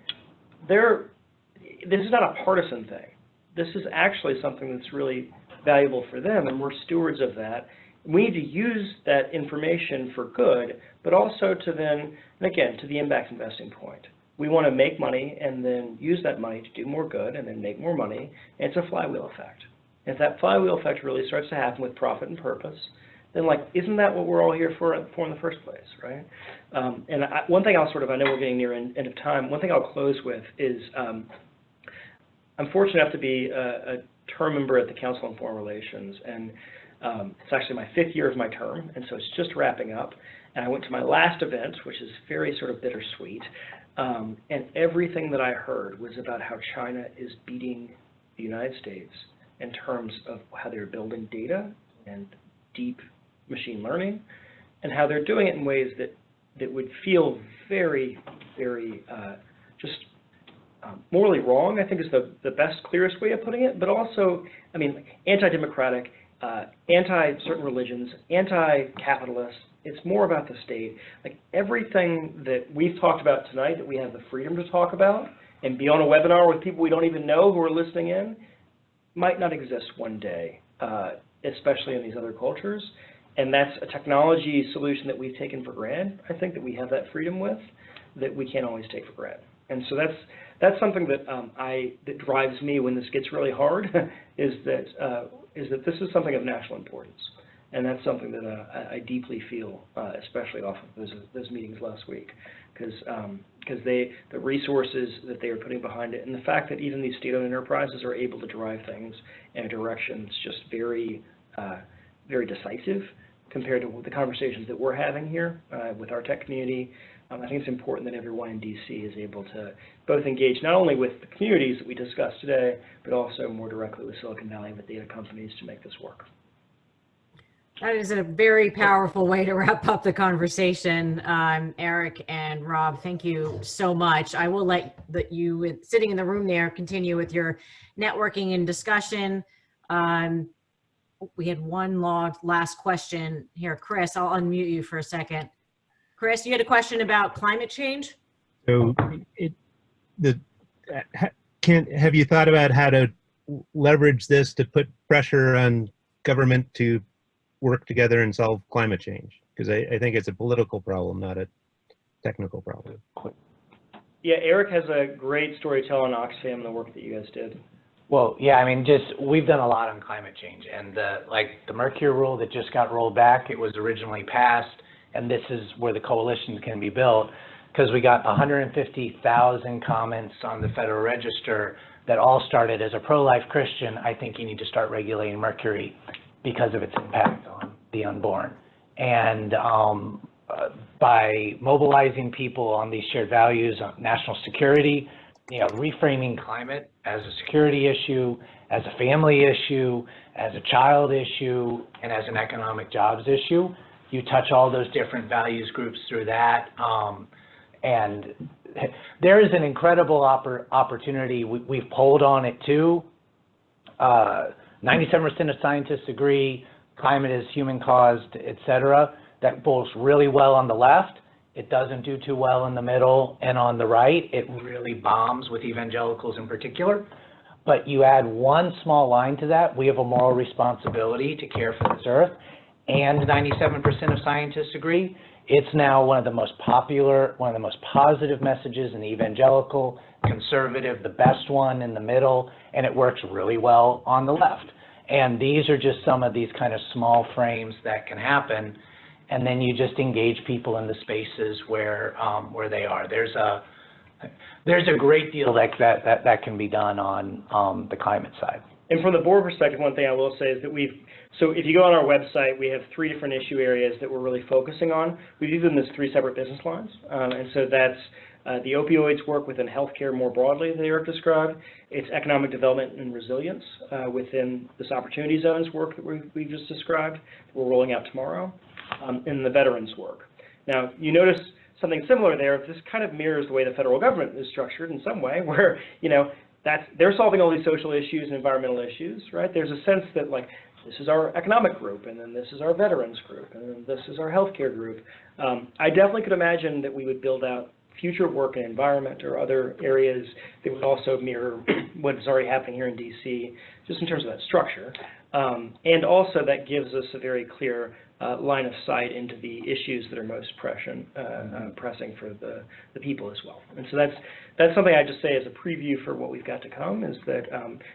this is not a partisan thing. This is actually something that's really valuable for them, and we're stewards of that. We need to use that information for good, but also to then, and again, to the impact investing point. We want to make money and then use that money to do more good and then make more money. And it's a flywheel effect. And if that flywheel effect really starts to happen with profit and purpose, then like, isn't that what we're all here for in the first place, right? One thing I'll I know we're getting near end of time, one thing I'll close with is, I'm fortunate enough to be a term member at the Council on Foreign Relations, and it's actually my 5th year of my term, and so it's just wrapping up. And I went to my last event, which is very bittersweet, and everything that I heard was about how China is beating the United States in terms of how they're building data and deep machine learning, and how they're doing it in ways that would feel very morally wrong, I think is the best, clearest way of putting it, but also, I mean, anti-democratic, anti-certain religions, anti-capitalist. It's more about the state. Like everything that we've talked about tonight, that we have the freedom to talk about and be on a webinar with people we don't even know who are listening in, might not exist one day, especially in these other cultures. And that's a technology solution that we've taken for granted. I think that we have that freedom with, that we can't always take for granted. And so that's something that that drives me when this gets really hard, is that this is something of national importance. And that's something that I deeply feel, especially off of those meetings last week, because the resources that they are putting behind it, and the fact that even these state-owned enterprises are able to drive things in a direction that's just very decisive compared to the conversations that we're having here with our tech community. I think it's important that everyone in DC is able to both engage not only with the communities that we discussed today, but also more directly with Silicon Valley, with data companies, to make this work. That is a very powerful way to wrap up the conversation. Eric and Rob, thank you so much. I will let you, sitting in the room there, continue with your networking and discussion. We had one last question here. Chris, I'll unmute you for a second. Chris, you had a question about climate change? So have you thought about how to leverage this to put pressure on government to work together and solve climate change? Because I think it's a political problem, not a technical problem. Yeah, Eric has a great story to tell on Oxfam and the work that you guys did. Well, yeah, I mean, we've done a lot on climate change, and like the Mercury rule that just got rolled back, it was originally passed, and this is where the coalition can be built, because we got 150,000 comments on the Federal Register that all started as a pro-life Christian. I think you need to start regulating mercury because of its impact on the unborn. And by mobilizing people on these shared values on national security, reframing climate as a security issue, as a family issue, as a child issue, and as an economic jobs issue, you touch all those different values groups through that. And there is an incredible opportunity. We've polled on it too. 97% of scientists agree climate is human caused, et cetera. That polls really well on the left. It doesn't do too well in the middle, and on the right, it really bombs with evangelicals in particular. But you add one small line to that, we have a moral responsibility to care for this earth, and 97% of scientists agree. It's now one of the most popular, one of the most positive messages in evangelical, conservative, the best one in the middle, and it works really well on the left. And these are just some of these kind of small frames that can happen, and then you just engage people in the spaces where they are. There's a great deal that can be done on the climate side. And from the board perspective, one thing I will say is that so if you go on our website, we have 3 different issue areas that we're really focusing on. We view them as 3 separate business lines. And so that's the opioids work within healthcare more broadly that Eric described. It's economic development and resilience within this opportunity zones work that we just described, that we're rolling out tomorrow, and the veterans work. Now, you notice something similar there. This kind of mirrors the way the federal government is structured in some way, where, they're solving all these social issues and environmental issues, right? There's a sense that, like, this is our economic group, and then this is our veterans group, and then this is our healthcare group. I definitely could imagine that we would build out future work in environment or other areas that would also mirror what is already happening here in DC, just in terms of that structure. And also that gives us a very clear line of sight into the issues that are most pressing for the people as well. And so that's something I just say as a preview for what we've got to come, is that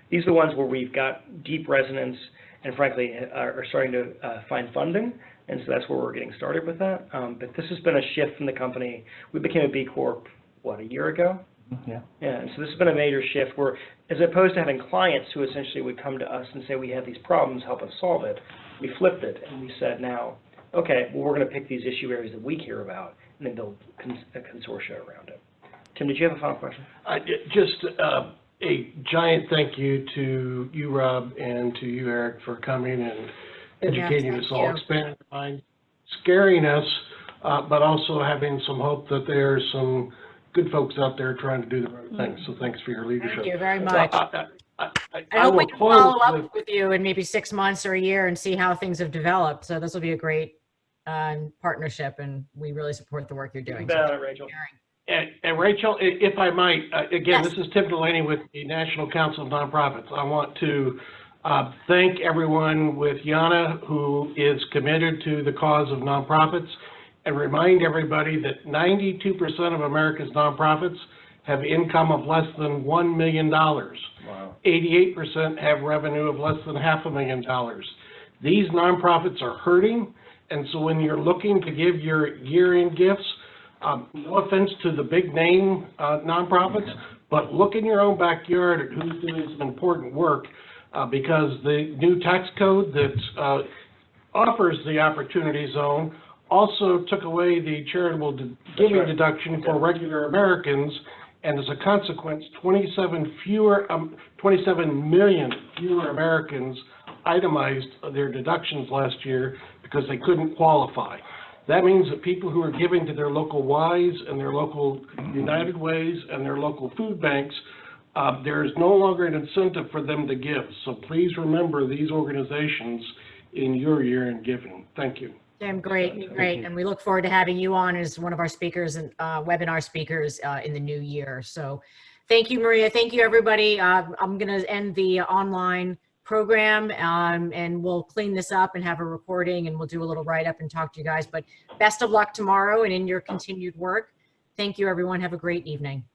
these are the ones where we've got deep resonance and frankly are starting to find funding. And so that's where we're getting started with that. But this has been a shift in the company. We became a B Corp, what, a year ago? Yeah. Yeah, and so this has been a major shift where, as opposed to having clients who essentially would come to us and say, we have these problems, help us solve it, we flipped it and we said now, okay, well, we're going to pick these issue areas that we care about and then build a consortia around it. Tim, did you have a final question? Just a giant thank you to you, Rob, and to you, Eric, for coming and educating us all, expanding our minds, scaring us, but also having some hope that there's some good folks out there trying to do the right thing. So thanks for your leadership. Thank you very much. I hope we will can close follow up with you in maybe 6 months or a year and see how things have developed. So this will be a great partnership, and we really support the work you're doing. So Rachel. And Rachel, if I might, again, Yes. This is Tim Delaney with the National Council of Nonprofits. I want to thank everyone with YANA who is committed to the cause of nonprofits, and remind everybody that 92% of America's nonprofits have income of less than $1 million. Wow. 88% have revenue of less than $500,000. These nonprofits are hurting, and so when you're looking to give your year-end gifts, no offense to the big name nonprofits, but look in your own backyard at who's doing some important work, because the new tax code that offers the Opportunity Zone also took away the charitable giving deduction for regular Americans, and as a consequence, 27 million fewer Americans itemized their deductions last year because they couldn't qualify. That means that people who are giving to their local Ys and their local United Ways and their local food banks, there is no longer an incentive for them to give. So please remember these organizations in your year in giving. Thank you. Jim, great, great. And we look forward to having you on as one of our speakers and webinar speakers in the new year. So thank you, Maria. Thank you, everybody. I'm going to end the online program and we'll clean this up and have a recording and we'll do a little write-up and talk to you guys. But best of luck tomorrow and in your continued work. Thank you, everyone. Have a great evening.